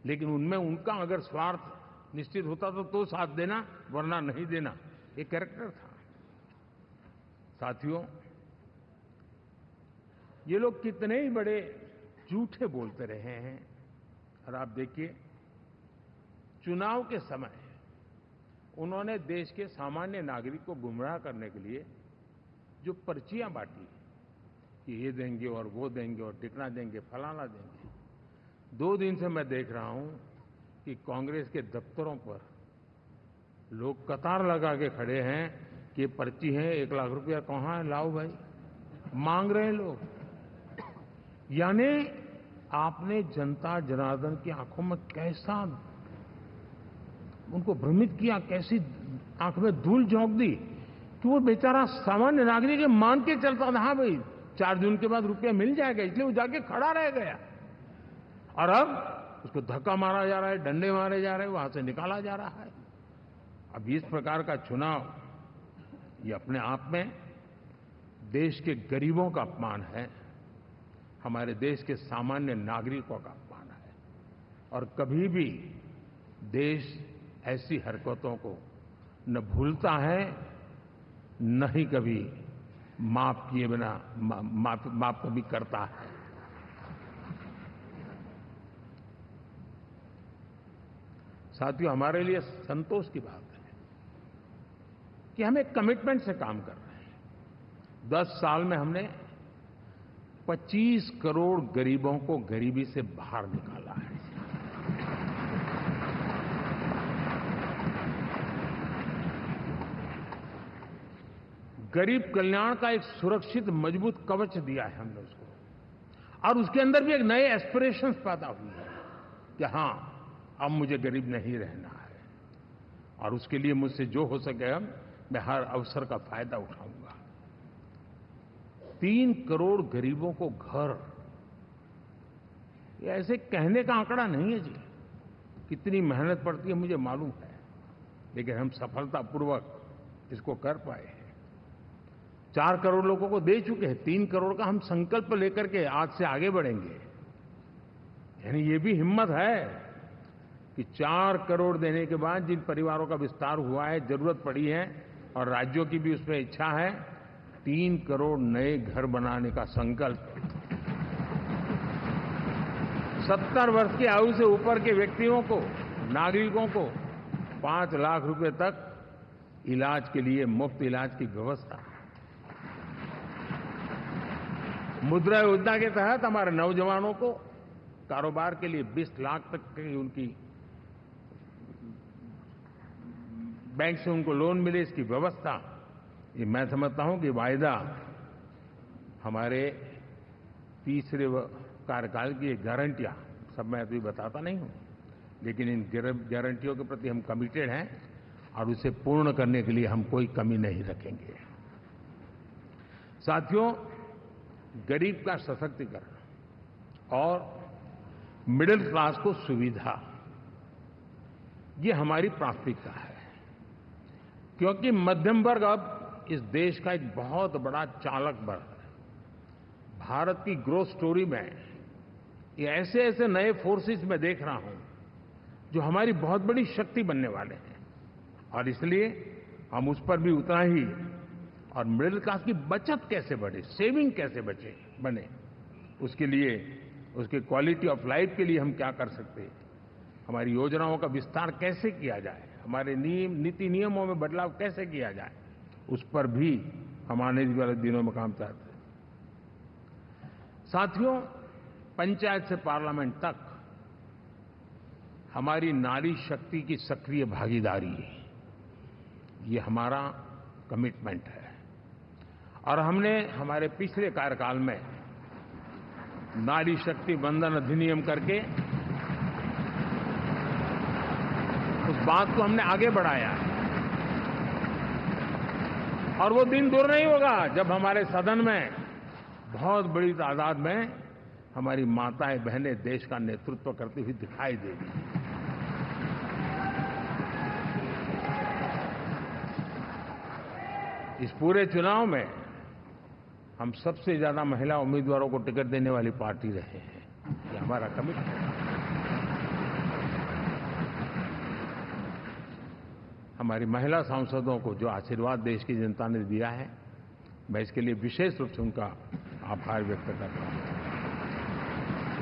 लेकिन उनमें उनका अगर स्वार्थ निश्चित होता तो साथ देना, वरना नहीं देना, ये कैरेक्टर था। साथियों, ये लोग कितने ही बड़े झूठे बोलते रहे हैं। और आप देखिए, चुनाव के समय उन्होंने देश के सामान्य नागरिक को गुमराह करने के लिए जो पर्चियां बांटी कि ये देंगे और वो देंगे और टिकना देंगे, फलाना देंगे, 2 दिन से मैं देख रहा हूं कि कांग्रेस के दफ्तरों पर लोग कतार लगा के खड़े हैं कि ये पर्ची है, 1 लाख रुपया कहां है, लाओ भाई, मांग रहे हैं लोग। यानी आपने जनता जनार्दन की आंखों में कैसा उनको भ्रमित किया, कैसी आंख में धूल झोंक दी कि वो बेचारा सामान्य नागरिक मान के चलता था, हाँ भाई 4 जून के बाद रुपया मिल जाएगा, इसलिए वो जाके खड़ा रह गया। और अब उसको धक्का मारा जा रहा है, डंडे मारे जा रहे हैं, वहां से निकाला जा रहा है। अब इस प्रकार का चुनाव, ये अपने आप में देश के गरीबों का अपमान है, हमारे देश के सामान्य नागरिकों का अपमान है। और कभी भी देश ऐसी हरकतों को न भूलता है, न ही कभी माफ किए बिना माफ कभी करता है। साथियों, हमारे लिए संतोष की बात है कि हम एक कमिटमेंट से काम कर रहे हैं। 10 साल में हमने 25 करोड़ गरीबों को गरीबी से बाहर निकाला है। गरीब कल्याण का एक सुरक्षित मजबूत कवच दिया है हमने उसको, और उसके अंदर भी एक नए एस्पिरेशंस पैदा हुए हैं कि हां, अब मुझे गरीब नहीं रहना है, और उसके लिए मुझसे जो हो सके मैं हर अवसर का फायदा उठाऊंगा। 3 करोड़ गरीबों को घर, ये ऐसे कहने का आंकड़ा नहीं है जी, कितनी मेहनत पड़ती है मुझे मालूम है, लेकिन हम सफलतापूर्वक इसको कर पाए हैं। 4 करोड़ लोगों को दे चुके हैं, 3 करोड़ का हम संकल्प लेकर के आज से आगे बढ़ेंगे। यानी ये भी हिम्मत है कि 4 करोड़ देने के बाद जिन परिवारों का विस्तार हुआ है, जरूरत पड़ी है, और राज्यों की भी उसमें इच्छा है, 3 करोड़ नए घर बनाने का संकल्प। 70 वर्ष की आयु से ऊपर के व्यक्तियों को, नागरिकों को 5 लाख रुपए तक इलाज के लिए मुफ्त इलाज की व्यवस्था। मुद्रा योजना के तहत हमारे नौजवानों को कारोबार के लिए 20 लाख तक की उनकी बैंक से उनको लोन मिले, इसकी व्यवस्था। ये मैं समझता हूं कि वायदा हमारे तीसरे कार्यकाल की गारंटियां, सब मैं अभी बताता नहीं हूं, लेकिन इन गारंटियों के प्रति हम कमिटेड हैं और उसे पूर्ण करने के लिए हम कोई कमी नहीं रखेंगे। साथियों, गरीब का सशक्तिकरण और मिडिल क्लास को सुविधा, ये हमारी प्राथमिकता है, क्योंकि मध्यम वर्ग अब इस देश का एक बहुत बड़ा चालक बल है। भारत की ग्रोथ स्टोरी में ये ऐसे ऐसे नए फोर्सेस मैं देख रहा हूं जो हमारी बहुत बड़ी शक्ति बनने वाले हैं, और इसलिए हम उस पर भी उतना ही, और मिडिल क्लास की बचत कैसे बढ़े, सेविंग कैसे बने, उसके लिए, उसके क्वालिटी ऑफ लाइफ के लिए हम क्या कर सकते हैं, हमारी योजनाओं का विस्तार कैसे किया जाए, हमारे नीति नियमों में बदलाव कैसे किया जाए, उस पर भी हम आने वाले दिनों में काम चाहते हैं। साथियों, पंचायत से पार्लियामेंट तक हमारी नारी शक्ति की सक्रिय भागीदारी, ये हमारा कमिटमेंट है। और हमने हमारे पिछले कार्यकाल में नारी शक्ति वंदन अधिनियम करके उस बात को हमने आगे बढ़ाया है। और वो दिन दूर नहीं होगा जब हमारे सदन में बहुत बड़ी तादाद में हमारी माताएं बहनें देश का नेतृत्व करती हुई दिखाई देगी। इस पूरे चुनाव में हम सबसे ज्यादा महिला उम्मीदवारों को टिकट देने वाली पार्टी रहे हैं। ये हमारा कमिटमेंट है। हमारी महिला सांसदों को जो आशीर्वाद देश की जनता ने दिया है, मैं इसके लिए विशेष रूप से उनका आभार व्यक्त करता हूं।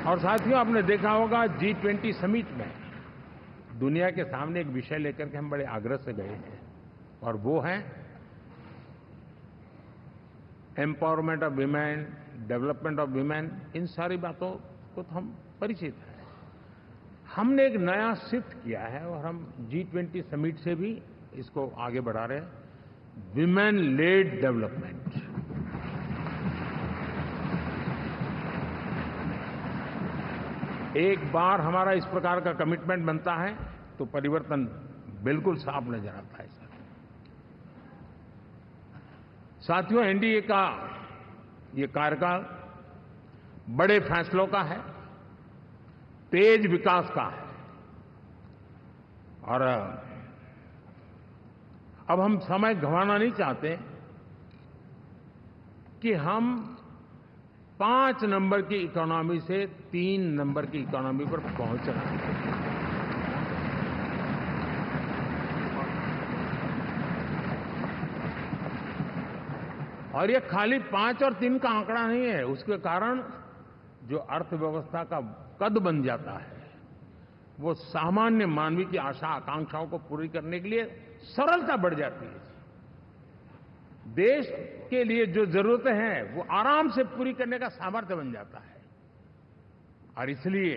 और साथियों, आपने देखा होगा G20 समिट में दुनिया के सामने एक विषय लेकर के हम बड़े आग्रह से गए हैं, और वो है empowerment of women, development of women. इन सारी बातों को तो हम परिचित हैं। हमने एक नया सिद्ध किया है और हम G20 समिट से भी इसको आगे बढ़ा रहे हैं, विमेन लेड डेवलपमेंट। एक बार हमारा इस प्रकार का कमिटमेंट बनता है तो परिवर्तन बिल्कुल साफ नजर आता है। साथियों, एनडीए का ये कार्यकाल बड़े फैसलों का है, तेज विकास का है। और अब हम समय गंवाना नहीं चाहते कि हम 5 नंबर की इकोनॉमी से 3 नंबर की इकोनॉमी पर पहुंचना है। और ये खाली 5 और 3 का आंकड़ा नहीं है। उसके कारण जो अर्थव्यवस्था का कद बन जाता है, वो सामान्य मानवीय की आशा आकांक्षाओं को पूरी करने के लिए सरलता बढ़ जाती है। देश के लिए जो जरूरतें हैं वो आराम से पूरी करने का सामर्थ्य बन जाता है। और इसलिए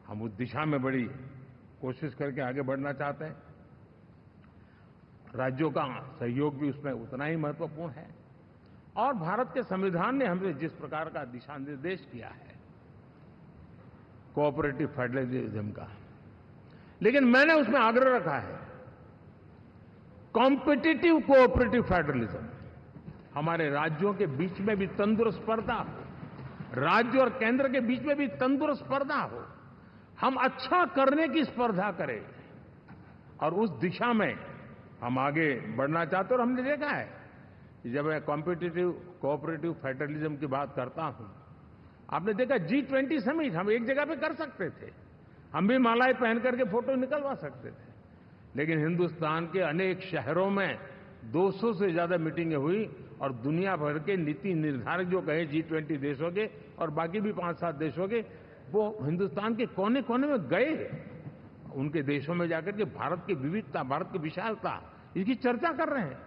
हम उस दिशा में बड़ी कोशिश करके आगे बढ़ना चाहते हैं। राज्यों का सहयोग भी उसमें उतना ही महत्वपूर्ण है। और भारत के संविधान ने हमें जिस प्रकार का दिशा निर्देश किया है कोऑपरेटिव फेडरलिज्म का, लेकिन मैंने उसमें आग्रह रखा है कॉम्पिटिटिव कोऑपरेटिव फेडरलिज्म। हमारे राज्यों के बीच में भी तंदुरुस्त स्पर्धा हो, राज्य और केंद्र के बीच में भी तंदुरुस्त स्पर्धा हो, हम अच्छा करने की स्पर्धा करें, और उस दिशा में हम आगे बढ़ना चाहते हैं। और हमने देखा है कि जब मैं कॉम्पिटिटिव कोऑपरेटिव फेडरलिज्म की बात करता हूं, आपने देखा G20 समिट हम एक जगह पे कर सकते थे, हम भी मालाएं पहन करके फोटो निकलवा सकते थे, लेकिन हिंदुस्तान के अनेक शहरों में 200 से ज्यादा मीटिंगें हुई और दुनिया भर के नीति निर्धारक जो कहे G20 देशों के और बाकी भी 5-7 देशों के, वो हिंदुस्तान के कोने कोने में गए, उनके देशों में जाकर के भारत की विविधता, भारत की विशालता, इसकी चर्चा कर रहे हैं।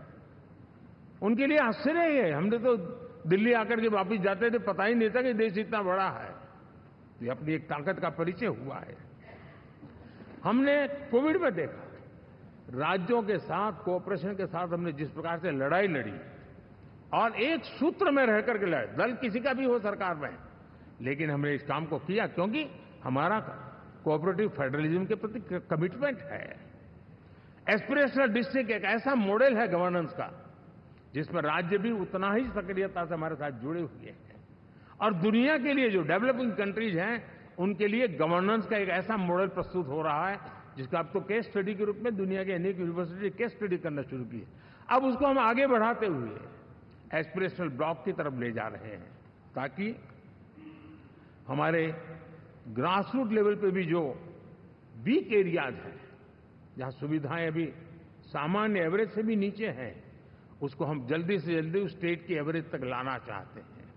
उनके लिए आश्चर्य है। हमने तो दिल्ली आकर के वापिस जाते थे, पता ही नहीं था कि देश इतना बड़ा है। ये अपनी एक ताकत का परिचय हुआ है। हमने कोविड में देखा, राज्यों के साथ कोऑपरेशन के साथ हमने जिस प्रकार से लड़ाई लड़ी और एक सूत्र में रह करके लड़े, दल किसी का भी हो सरकार में, लेकिन हमने इस काम को किया क्योंकि हमारा कोऑपरेटिव फेडरलिज्म के प्रति कमिटमेंट है। एस्पिरेशनल डिस्ट्रिक्ट एक ऐसा मॉडल है गवर्नेंस का जिसमें राज्य भी उतना ही सक्रियता से हमारे साथ जुड़े हुए हैं। और दुनिया के लिए जो डेवलपिंग कंट्रीज हैं, उनके लिए गवर्नेंस का एक ऐसा मॉडल प्रस्तुत हो रहा है जिसका अब तो केस स्टडी के रूप में दुनिया के अनेक यूनिवर्सिटी केस स्टडी करना शुरू की है। अब उसको हम आगे बढ़ाते हुए एस्पिरेशनल ब्लॉक की तरफ ले जा रहे हैं, ताकि हमारे ग्रासरूट लेवल पे भी जो वीक एरियाज हैं, जहां सुविधाएं अभी सामान्य एवरेज से भी नीचे हैं, उसको हम जल्दी से जल्दी उस स्टेट की एवरेज तक लाना चाहते हैं।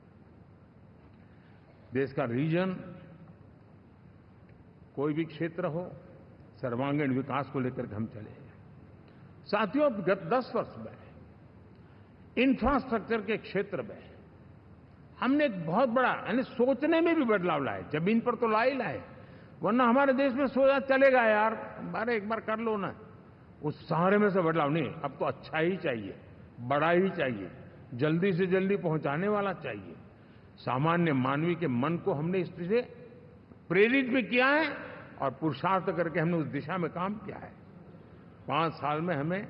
देश का रीजन, कोई भी क्षेत्र हो, सर्वांगीण विकास को लेकर के हम चले। साथियों, गत 10 वर्ष में इंफ्रास्ट्रक्चर के क्षेत्र में हमने एक बहुत बड़ा, यानी सोचने में भी बदलाव लाए। जमीन पर तो लाए, वरना हमारे देश में सोचा चलेगा यार, अरे एक बार कर लो ना, उस सारे में से बदलाव नहीं। अब तो अच्छा ही चाहिए, बड़ा ही चाहिए, जल्दी से जल्दी पहुंचाने वाला चाहिए। सामान्य मानवीय के मन को हमने इस तरह से प्रेरित भी किया है और पुरुषार्थ करके हमने उस दिशा में काम किया है। 5 साल में हमें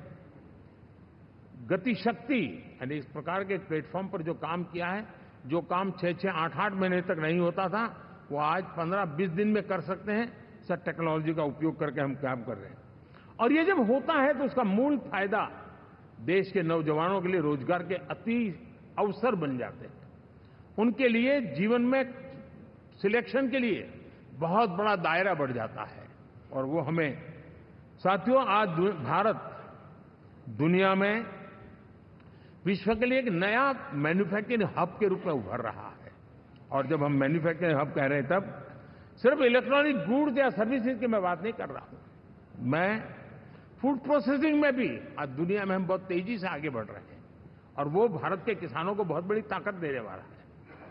गति शक्ति, यानी इस प्रकार के प्लेटफॉर्म पर जो काम किया है, जो काम 6-6, 8-8 महीने तक नहीं होता था, वो आज 15-20 दिन में कर सकते हैं। सर, टेक्नोलॉजी का उपयोग करके हम काम कर रहे हैं। और ये जब होता है तो उसका मूल फायदा देश के नौजवानों के लिए रोजगार के अति अवसर बन जाते हैं। उनके लिए जीवन में सिलेक्शन के लिए बहुत बड़ा दायरा बढ़ जाता है। और वो हमें, साथियों, आज भारत दुनिया में विश्व के लिए एक नया मैन्युफैक्चरिंग हब के रूप में उभर रहा है। और जब हम मैन्युफैक्चरिंग हब कह रहे हैं, तब सिर्फ इलेक्ट्रॉनिक गुड्स या सर्विसेज की मैं बात नहीं कर रहा हूं। मैं फूड प्रोसेसिंग में भी आज दुनिया में हम बहुत तेजी से आगे बढ़ रहे हैं, और वो भारत के किसानों को बहुत बड़ी ताकत देने वाला है।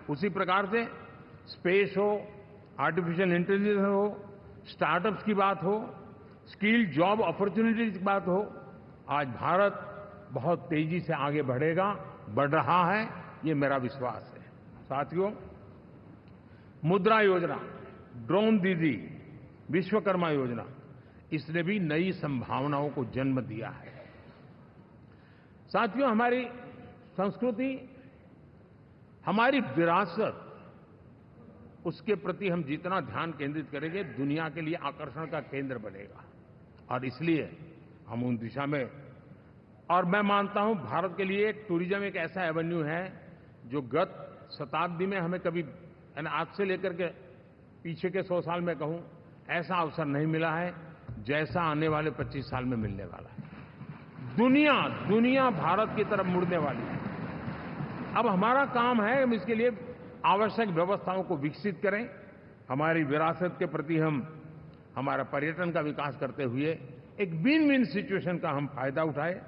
उसी प्रकार से स्पेस हो, आर्टिफिशियल इंटेलिजेंस हो, स्टार्टअप्स की बात हो, स्किल जॉब अपॉर्चुनिटीज की बात हो, आज भारत बहुत तेजी से आगे बढ़ेगा, बढ़ रहा है, ये मेरा विश्वास है। साथियों, मुद्रा योजना, ड्रोन दीदी, विश्वकर्मा योजना, इसने भी नई संभावनाओं को जन्म दिया है। साथियों, हमारी संस्कृति, हमारी विरासत, उसके प्रति हम जितना ध्यान केंद्रित करेंगे, दुनिया के लिए आकर्षण का केंद्र बनेगा। और इसलिए हम उन दिशा में, और मैं मानता हूं भारत के लिए टूरिज्म एक ऐसा एवेन्यू है जो गत शताब्दी में हमें कभी, आज से लेकर के पीछे के 100 साल में कहूं, ऐसा अवसर नहीं मिला है जैसा आने वाले 25 साल में मिलने वाला है। दुनिया भारत की तरफ मुड़ने वाली है। अब हमारा काम है, हम इसके लिए आवश्यक व्यवस्थाओं को विकसित करें, हमारी विरासत के प्रति हम हमारा पर्यटन का विकास करते हुए एक विन विन सिचुएशन का हम फायदा उठाएं,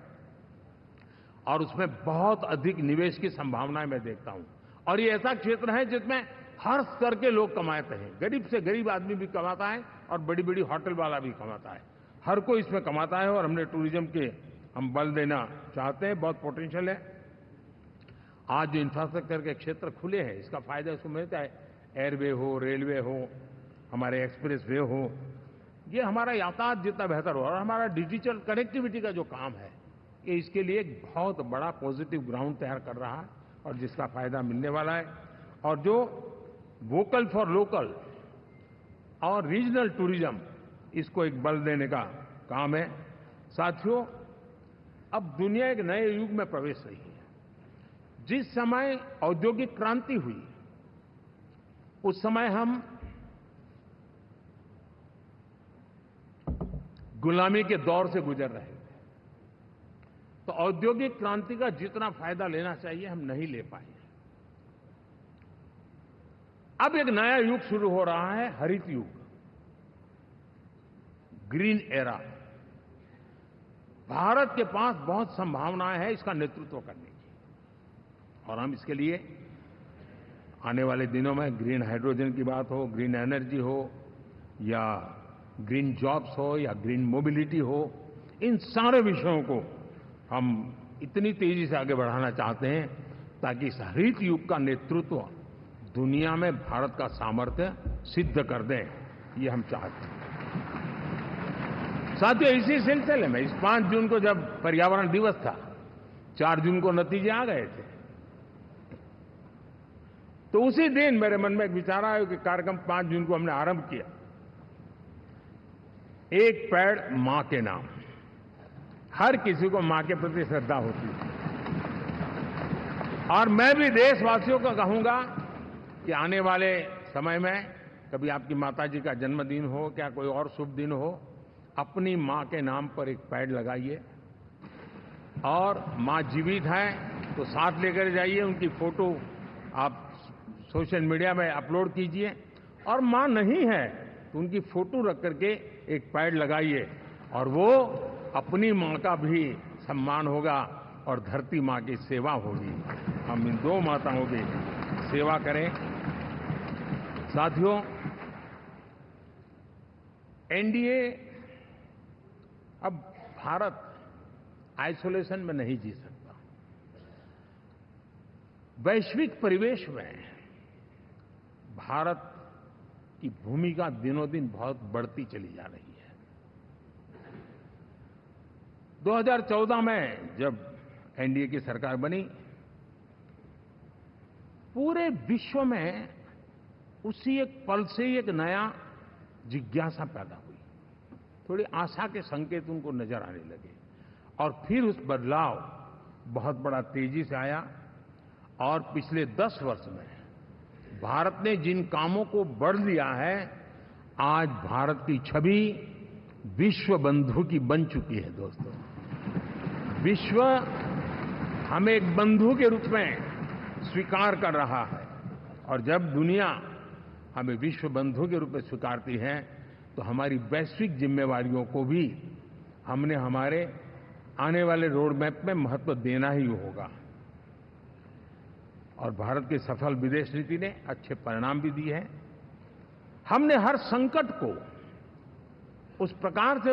और उसमें बहुत अधिक निवेश की संभावनाएं मैं देखता हूं। और ये ऐसा क्षेत्र है जिसमें हर स्तर के लोग कमाते हैं, गरीब से गरीब आदमी भी कमाता है और बड़ी बड़ी होटल वाला भी कमाता है, हर कोई इसमें कमाता है। और हमने टूरिज्म के हम बल देना चाहते हैं, बहुत पोटेंशियल है। आज जो इंफ्रास्ट्रक्चर के क्षेत्र खुले हैं, इसका फायदा उसको मिलता है। एयरवे हो, रेलवे हो, हमारे एक्सप्रेस वे हो, ये हमारा यातायात जितना बेहतर हो, और हमारा डिजिटल कनेक्टिविटी का जो काम है, ये इसके लिए एक बहुत बड़ा पॉजिटिव ग्राउंड तैयार कर रहा है, और जिसका फायदा मिलने वाला है। और जो वोकल फॉर लोकल और रीजनल टूरिज्म, इसको एक बल देने का काम है। साथियों, अब दुनिया एक नए युग में प्रवेश रही है। जिस समय औद्योगिक क्रांति हुई, उस समय हम गुलामी के दौर से गुजर रहे थे। तो औद्योगिक क्रांति का जितना फायदा लेना चाहिए, हम नहीं ले पाए। अब एक नया युग शुरू हो रहा है, हरित युग, ग्रीन एरा। भारत के पास बहुत संभावनाएं हैं इसका नेतृत्व करने की, और हम इसके लिए आने वाले दिनों में ग्रीन हाइड्रोजन की बात हो, ग्रीन एनर्जी हो, या ग्रीन जॉब्स हो, या ग्रीन मोबिलिटी हो, इन सारे विषयों को हम इतनी तेजी से आगे बढ़ाना चाहते हैं ताकि इस हरित युग का नेतृत्व दुनिया में भारत का सामर्थ्य सिद्ध कर दें, ये हम चाहते हैं। साथियों, इसी सिलसिले में इस 5 जून को जब पर्यावरण दिवस था, 4 जून को नतीजे आ गए थे, तो उसी दिन मेरे मन में एक विचार आया कि कार्यक्रम 5 जून को हमने आरंभ किया, एक पेड़ मां के नाम। हर किसी को मां के प्रति श्रद्धा होती है, और मैं भी देशवासियों को कहूंगा कि आने वाले समय में कभी आपकी माताजी का जन्मदिन हो, क्या कोई और शुभ दिन हो, अपनी मां के नाम पर एक पेड़ लगाइए, और माँ जीवित हैं तो साथ लेकर जाइए, उनकी फोटो आप सोशल मीडिया में अपलोड कीजिए, और माँ नहीं है तो उनकी फोटो रख करके एक पेड़ लगाइए, और वो अपनी माँ का भी सम्मान होगा और धरती माँ की सेवा होगी। हम इन दो माताओं की सेवा करें। साथियों, एनडीए अब भारत आइसोलेशन में नहीं जी सकता। वैश्विक परिवेश में भारत की भूमिका दिनों दिन बहुत बढ़ती चली जा रही है। 2014 में जब एनडीए की सरकार बनी, पूरे विश्व में उसी एक पल से एक नया जिज्ञासा पैदा हुई, थोड़ी आशा के संकेत उनको नजर आने लगे, और फिर उस बदलाव बहुत बड़ा तेजी से आया। और पिछले 10 वर्ष में भारत ने जिन कामों को बढ़ लिया है, आज भारत की छवि विश्व बंधु की बन चुकी है। दोस्तों, विश्व हमें एक बंधु के रूप में स्वीकार कर रहा है, और जब दुनिया हमें विश्व बंधु के रूप में स्वीकारती है तो हमारी वैश्विक जिम्मेवारियों को भी हमने हमारे आने वाले रोड मैप में महत्व देना ही होगा। और भारत की सफल विदेश नीति ने अच्छे परिणाम भी दिए हैं। हमने हर संकट को उस प्रकार से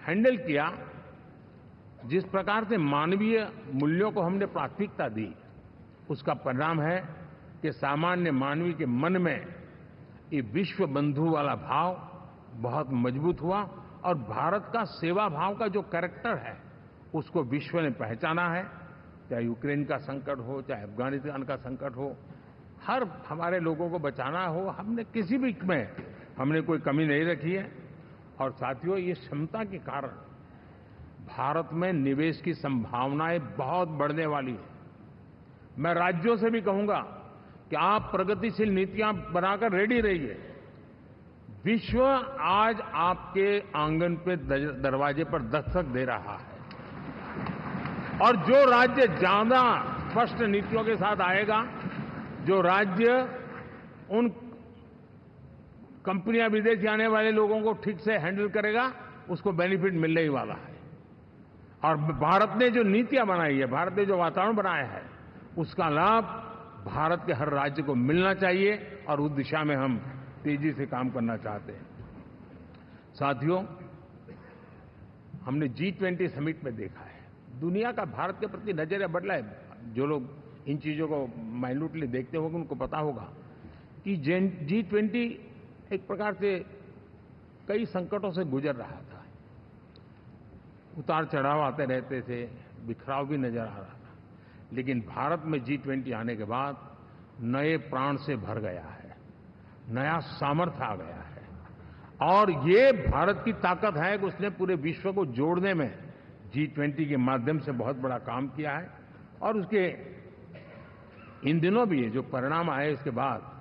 हैंडल किया जिस प्रकार से मानवीय मूल्यों को हमने प्राथमिकता दी। उसका परिणाम है कि सामान्य मानवी के मन में ये विश्व बंधु वाला भाव बहुत मजबूत हुआ, और भारत का सेवा भाव का जो कैरेक्टर है उसको विश्व ने पहचाना है। चाहे यूक्रेन का संकट हो, चाहे अफगानिस्तान का संकट हो, हर हमारे लोगों को बचाना हो, हमने किसी भी में हमने कोई कमी नहीं रखी है। और साथियों, ये क्षमता के कारण भारत में निवेश की संभावनाएं बहुत बढ़ने वाली है। मैं राज्यों से भी कहूंगा कि आप प्रगतिशील नीतियां बनाकर रेडी रहिए। विश्व आज आपके आंगन पे दरवाजे पर दस्तक दे रहा है, और जो राज्य ज्यादा स्पष्ट नीतियों के साथ आएगा, जो राज्य उन कंपनियां विदेश आने वाले लोगों को ठीक से हैंडल करेगा, उसको बेनिफिट मिलने ही वाला है। और भारत ने जो नीतियां बनाई है, भारत ने जो वातावरण बनाया है, उसका लाभ भारत के हर राज्य को मिलना चाहिए, और उस दिशा में हम तेजी से काम करना चाहते हैं। साथियों, हमने G20 समिट में देखा है, दुनिया का भारत के प्रति नजरिया बदला है। जो लोग इन चीजों को माइन्यूटली देखते होंगे उनको पता होगा कि G20 एक प्रकार से कई संकटों से गुजर रहा था। उतार चढ़ाव आते रहते थे, बिखराव भी नजर आ रहा था, लेकिन भारत में G20 आने के बाद नए प्राण से भर गया है, नया सामर्थ्य आ गया है। और ये भारत की ताकत है कि उसने पूरे विश्व को जोड़ने में G20 के माध्यम से बहुत बड़ा काम किया है। और उसके इन दिनों भी जो परिणाम आए, इसके बाद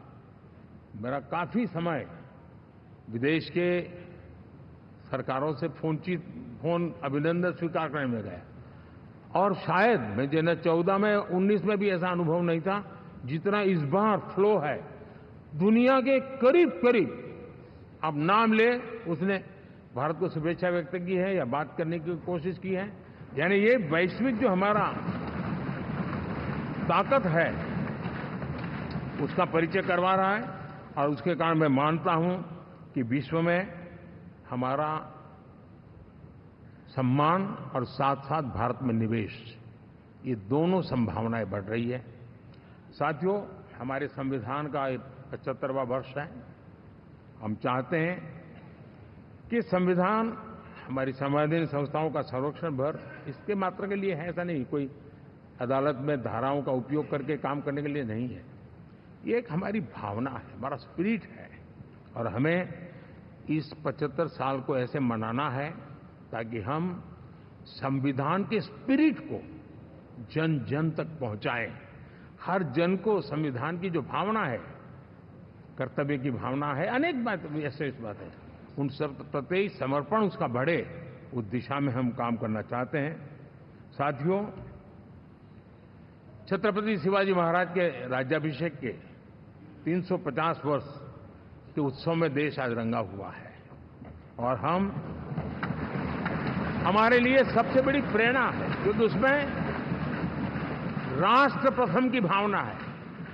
मेरा काफी समय विदेश के सरकारों से फोन अभिनंदन स्वीकार करने में गया, और शायद मैं 2014 में 19 में भी ऐसा अनुभव नहीं था जितना इस बार फ्लो है। दुनिया के करीब करीब, अब नाम ले, उसने भारत को शुभेच्छा व्यक्त की है या बात करने की कोशिश की है। यानी ये वैश्विक जो हमारा ताकत है उसका परिचय करवा रहा है, और उसके कारण मैं मानता हूं कि विश्व में हमारा सम्मान और साथ साथ भारत में निवेश, ये दोनों संभावनाएं बढ़ रही है। साथियों, हमारे संविधान का 75वां वर्ष है। हम चाहते हैं कि संविधान हमारी संवैधानिक संस्थाओं का संरक्षण भर इसके मात्र के लिए है, ऐसा नहीं, कोई अदालत में धाराओं का उपयोग करके काम करने के लिए नहीं है। ये एक हमारी भावना है, हमारा स्पिरिट है, और हमें इस 75 साल को ऐसे मनाना है ताकि हम संविधान के स्पिरिट को जन जन तक पहुंचाएं। हर जन को संविधान की जो भावना है, कर्तव्य की भावना है, अनेक बात ऐसे इस बात है, उन सब प्रति समर्पण उसका बढ़े, उस दिशा में हम काम करना चाहते हैं। साथियों, छत्रपति शिवाजी महाराज के राज्याभिषेक के 350 वर्ष के उत्सव में देश आज रंगा हुआ है और हमारे लिए सबसे बड़ी प्रेरणा है, क्योंकि उसमें राष्ट्र प्रथम की भावना है।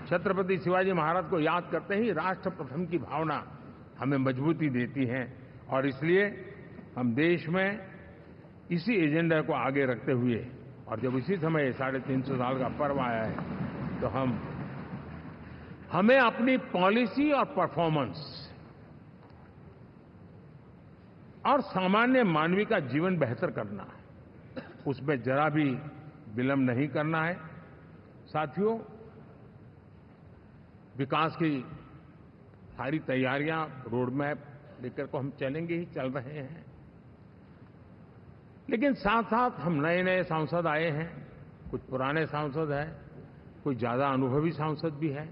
छत्रपति शिवाजी महाराज को याद करते ही राष्ट्र प्रथम की भावना हमें मजबूती देती है और इसलिए हम देश में इसी एजेंडा को आगे रखते हुए और जब इसी समय 350 साल का पर्व आया है तो हमें अपनी पॉलिसी और परफॉर्मेंस और सामान्य मानवीय का जीवन बेहतर करना है, उसमें जरा भी विलंब नहीं करना है। साथियों, विकास की सारी तैयारियां, रोड मैप लेकर को हम चलेंगे ही, चल रहे हैं, लेकिन साथ साथ हम नए नए सांसद आए हैं, कुछ पुराने सांसद हैं, कुछ ज्यादा अनुभवी सांसद भी हैं।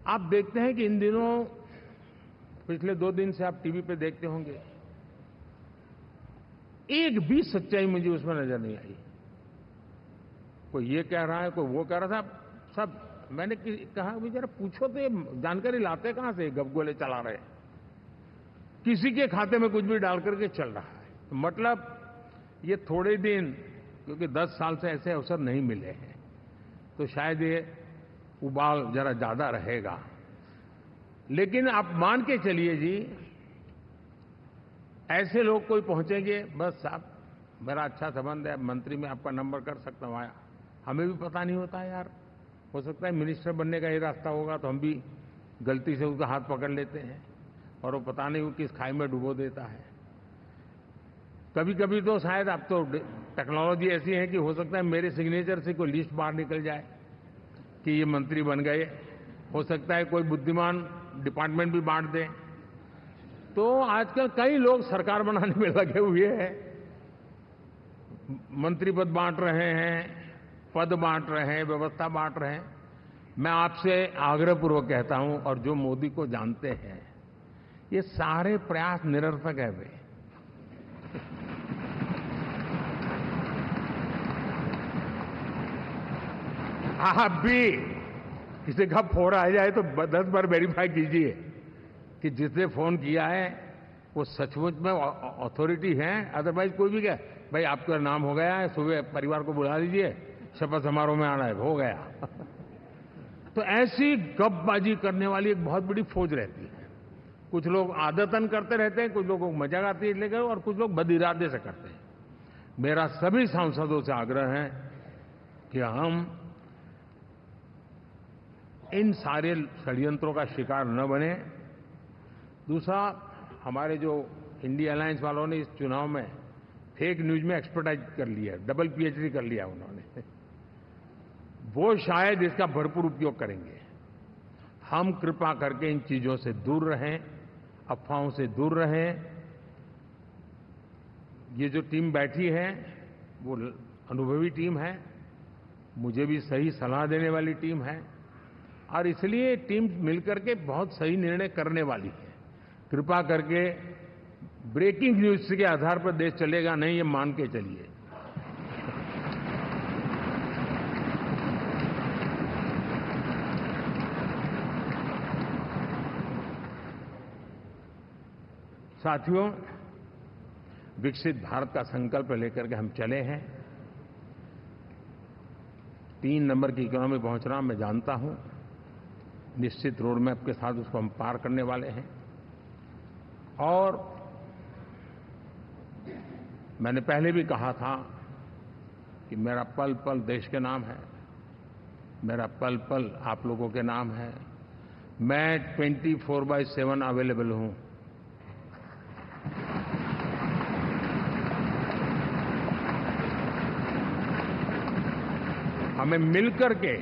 आप देखते हैं कि इन दिनों पिछले 2 दिन से आप टीवी पे देखते होंगे, एक भी सच्चाई मुझे उसमें नजर नहीं आई। कोई ये कह रहा है, कोई वो कह रहा था, सब मैंने कहा भी जरा पूछो तो ये जानकारी लाते कहां से, गपगोले चला रहे, किसी के खाते में कुछ भी डाल करके चल रहा है। तो मतलब ये थोड़े दिन, क्योंकि 10 साल से ऐसे अवसर नहीं मिले हैं, तो शायद ये उबाल जरा ज्यादा रहेगा। लेकिन आप मान के चलिए जी, ऐसे लोग कोई पहुंचेंगे, बस साहब मेरा अच्छा संबंध है, मंत्री में आपका नंबर कर सकता हूं, आया, हमें भी पता नहीं होता है यार, हो सकता है मिनिस्टर बनने का ये रास्ता होगा तो हम भी गलती से उसका हाथ पकड़ लेते हैं और वो पता नहीं वो किस खाई में डुबो देता है। कभी कभी तो शायद अब तो टेक्नोलॉजी ऐसी है कि हो सकता है मेरे सिग्नेचर से कोई लिस्ट बाहर निकल जाए कि ये मंत्री बन गए, हो सकता है कोई बुद्धिमान डिपार्टमेंट भी बांट दे। तो आजकल कई लोग सरकार बनाने में लगे हुए हैं, मंत्री पद बांट रहे हैं, पद बांट रहे हैं, व्यवस्था बांट रहे हैं। मैं आपसे आग्रहपूर्वक कहता हूं, और जो मोदी को जानते हैं, ये सारे प्रयास निरर्थक है वे। आप भी किसी का फोन आ जाए तो 10 बार वेरीफाई कीजिए कि जिसने फोन किया है वो सचमुच में अथॉरिटी है। अदरवाइज कोई भी कहे भाई आपका नाम हो गया है, सुबह परिवार को बुला लीजिए, शपथ समारोह में आना है, हो गया। तो ऐसी गपबाजी करने वाली एक बहुत बड़ी फौज रहती है। कुछ लोग आदतन करते रहते हैं, कुछ लोगों को मजाक आती है लेकर, और कुछ लोग बदिरादे से करते हैं। मेरा सभी सांसदों से आग्रह है कि हम इन सारे षड्यंत्रों का शिकार न बने। दूसरा, हमारे जो इंडिया अलायंस वालों ने इस चुनाव में फेक न्यूज में एक्सपर्टाइज कर लिया, डबल पीएचडी कर लिया उन्होंने, वो शायद इसका भरपूर उपयोग करेंगे। हम कृपा करके इन चीजों से दूर रहें, अफवाहों से दूर रहें। ये जो टीम बैठी है वो अनुभवी टीम है, मुझे भी सही सलाह देने वाली टीम है, और इसलिए टीम मिलकर के बहुत सही निर्णय करने वाली है। कृपा करके ब्रेकिंग न्यूज के आधार पर देश चलेगा नहीं, ये मान के चलिए। साथियों, विकसित भारत का संकल्प लेकर के हम चले हैं। 3 नंबर की इकोनॉमी पहुंचना मैं जानता हूं, निश्चित रोड मैप के साथ उसको हम पार करने वाले हैं। और मैंने पहले भी कहा था कि मेरा पल पल देश के नाम है, मेरा पल पल आप लोगों के नाम है। मैं 24/7 अवेलेबल हूं। हमें मिलकर के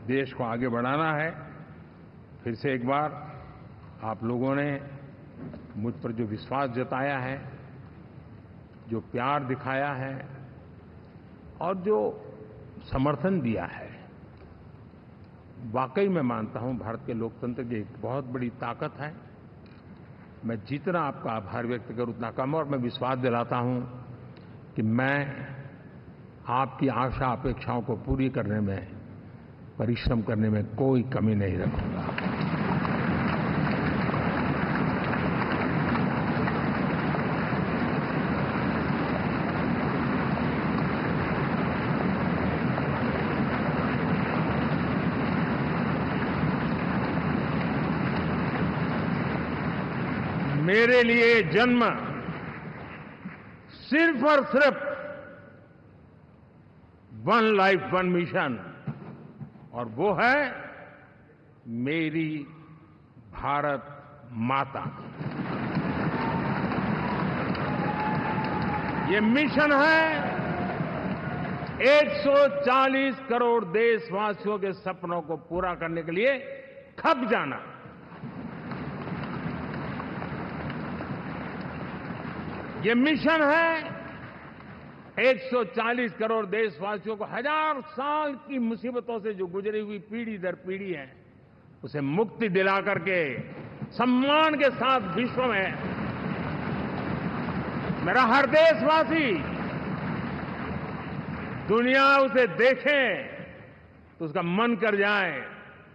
देश को आगे बढ़ाना है। फिर से एक बार आप लोगों ने मुझ पर जो विश्वास जताया है, जो प्यार दिखाया है और जो समर्थन दिया है, वाकई मैं मानता हूं भारत के लोकतंत्र की एक बहुत बड़ी ताकत है। मैं जितना आपका आभार व्यक्त करूं उतना कम, और मैं विश्वास दिलाता हूं कि मैं आपकी आशा अपेक्षाओं को पूरी करने में, परिश्रम करने में कोई कमी नहीं रखूंगा। मेरे लिए जन्म सिर्फ और सिर्फ वन लाइफ वन मिशन, और वो है मेरी भारत माता। ये मिशन है 140 करोड़ देशवासियों के सपनों को पूरा करने के लिए खप जाना। ये मिशन है 140 करोड़ देशवासियों को हजार साल की मुसीबतों से जो गुजरी हुई पीढ़ी दर पीढ़ी है, उसे मुक्ति दिला करके सम्मान के साथ विश्व में मेरा हर देशवासी दुनिया उसे देखे तो उसका मन कर जाए,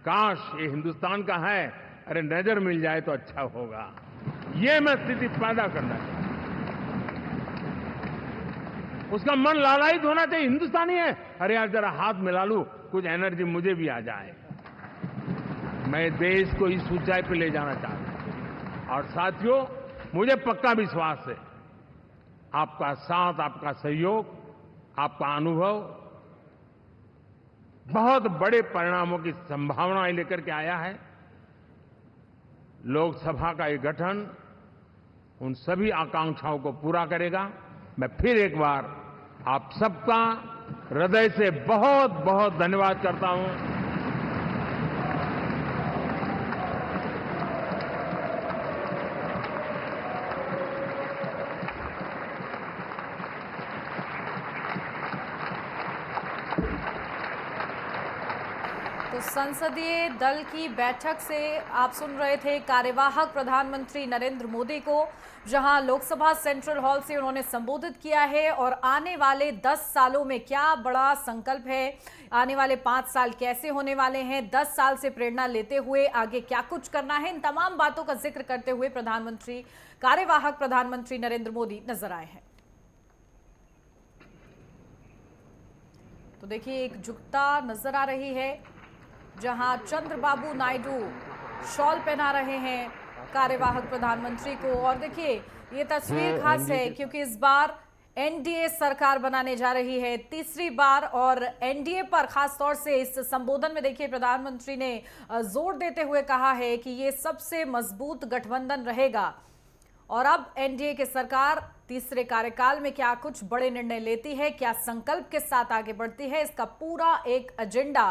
काश ये हिंदुस्तान का है, अरे नजर मिल जाए तो अच्छा होगा। ये मैं स्थिति पैदा करना चाहता हूं। उसका मन लालायित होना चाहिए, हिंदुस्तानी है, अरे यार जरा हाथ मिला लूं, कुछ एनर्जी मुझे भी आ जाए। मैं देश को इस ऊंचाई पे ले जाना चाहता हूं। और साथियों, मुझे पक्का विश्वास है आपका साथ, आपका सहयोग, आपका अनुभव बहुत बड़े परिणामों की संभावनाएं लेकर के आया है। लोकसभा का ये गठन उन सभी आकांक्षाओं को पूरा करेगा। मैं फिर एक बार आप सबका हृदय से बहुत बहुत धन्यवाद करता हूं। तो संसदीय दल की बैठक से आप सुन रहे थे कार्यवाहक प्रधानमंत्री नरेंद्र मोदी को, जहां लोकसभा सेंट्रल हॉल से उन्होंने संबोधित किया है और आने वाले 10 सालों में क्या बड़ा संकल्प है, आने वाले 5 साल कैसे होने वाले हैं, 10 साल से प्रेरणा लेते हुए आगे क्या कुछ करना है, इन तमाम बातों का जिक्र करते हुए कार्यवाहक प्रधानमंत्री नरेंद्र मोदी नजर आए हैं। तो देखिए एकजुटता नजर आ रही है, जहां चंद्रबाबू नायडू शॉल पहना रहे हैं कार्यवाहक प्रधानमंत्री को। और देखिए ये तस्वीर खास है क्योंकि इस बार एनडीए सरकार बनाने जा रही है तीसरी बार, और एनडीए पर खास तौर से इस संबोधन में देखिए प्रधानमंत्री ने जोर देते हुए कहा है कि ये सबसे मजबूत गठबंधन रहेगा। और अब एनडीए की सरकार तीसरे कार्यकाल में क्या कुछ बड़े निर्णय लेती है, क्या संकल्प के साथ आगे बढ़ती है, इसका पूरा एक एजेंडा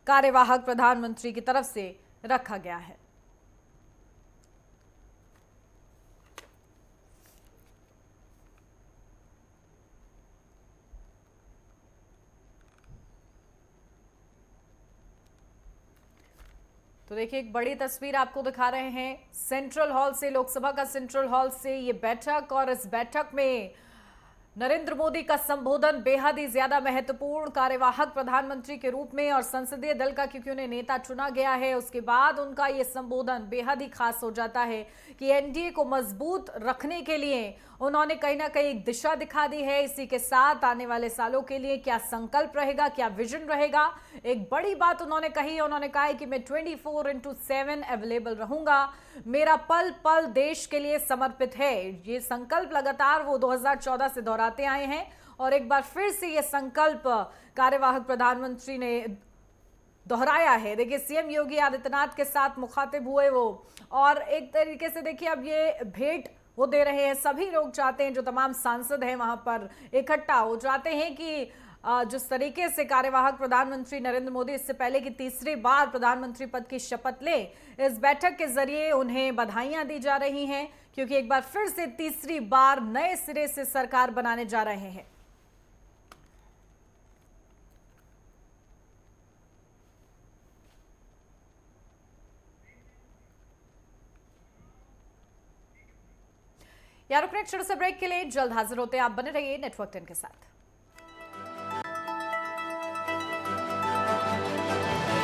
कार्यवाहक प्रधानमंत्री की तरफ से रखा गया है। तो देखिए एक बड़ी तस्वीर आपको दिखा रहे हैं सेंट्रल हॉल से, लोकसभा का सेंट्रल हॉल से ये बैठक, और इस बैठक में नरेंद्र मोदी का संबोधन बेहद ही ज्यादा महत्वपूर्ण कार्यवाहक प्रधानमंत्री के रूप में, और संसदीय दल का क्योंकि उन्हें नेता चुना गया है, उसके बाद उनका ये संबोधन बेहद ही खास हो जाता है कि एनडीए को मजबूत रखने के लिए उन्होंने कहीं ना कहीं एक दिशा दिखा दी है। इसी के साथ आने वाले सालों के लिए क्या संकल्प रहेगा, क्या विजन रहेगा, एक बड़ी बात उन्होंने कही। उन्होंने कहा है कि मैं 24/7 अवेलेबल रहूंगा, मेरा पल पल देश के लिए समर्पित है। ये संकल्प लगातार वो 2014 से दोहराते आए हैं, और एक बार फिर से ये संकल्प कार्यवाहक प्रधानमंत्री ने दोहराया है। देखिए सीएम योगी आदित्यनाथ के साथ मुखातिब हुए वो, और एक तरीके से देखिए अब ये भेंट वो दे रहे हैं। सभी लोग चाहते हैं, जो तमाम सांसद हैं वहां पर इकट्ठा हो, चाहते हैं कि जिस तरीके से कार्यवाहक प्रधानमंत्री नरेंद्र मोदी इससे पहले की तीसरी बार प्रधानमंत्री पद की शपथ ले, इस बैठक के जरिए उन्हें बधाइयां दी जा रही हैं, क्योंकि एक बार फिर से तीसरी बार नए सिरे से सरकार बनाने जा रहे हैं। यार रुकने छोटे से ब्रेक के लिए, जल्द हाजिर होते हैं। आप बने रहिए नेटवर्क 10 के साथ।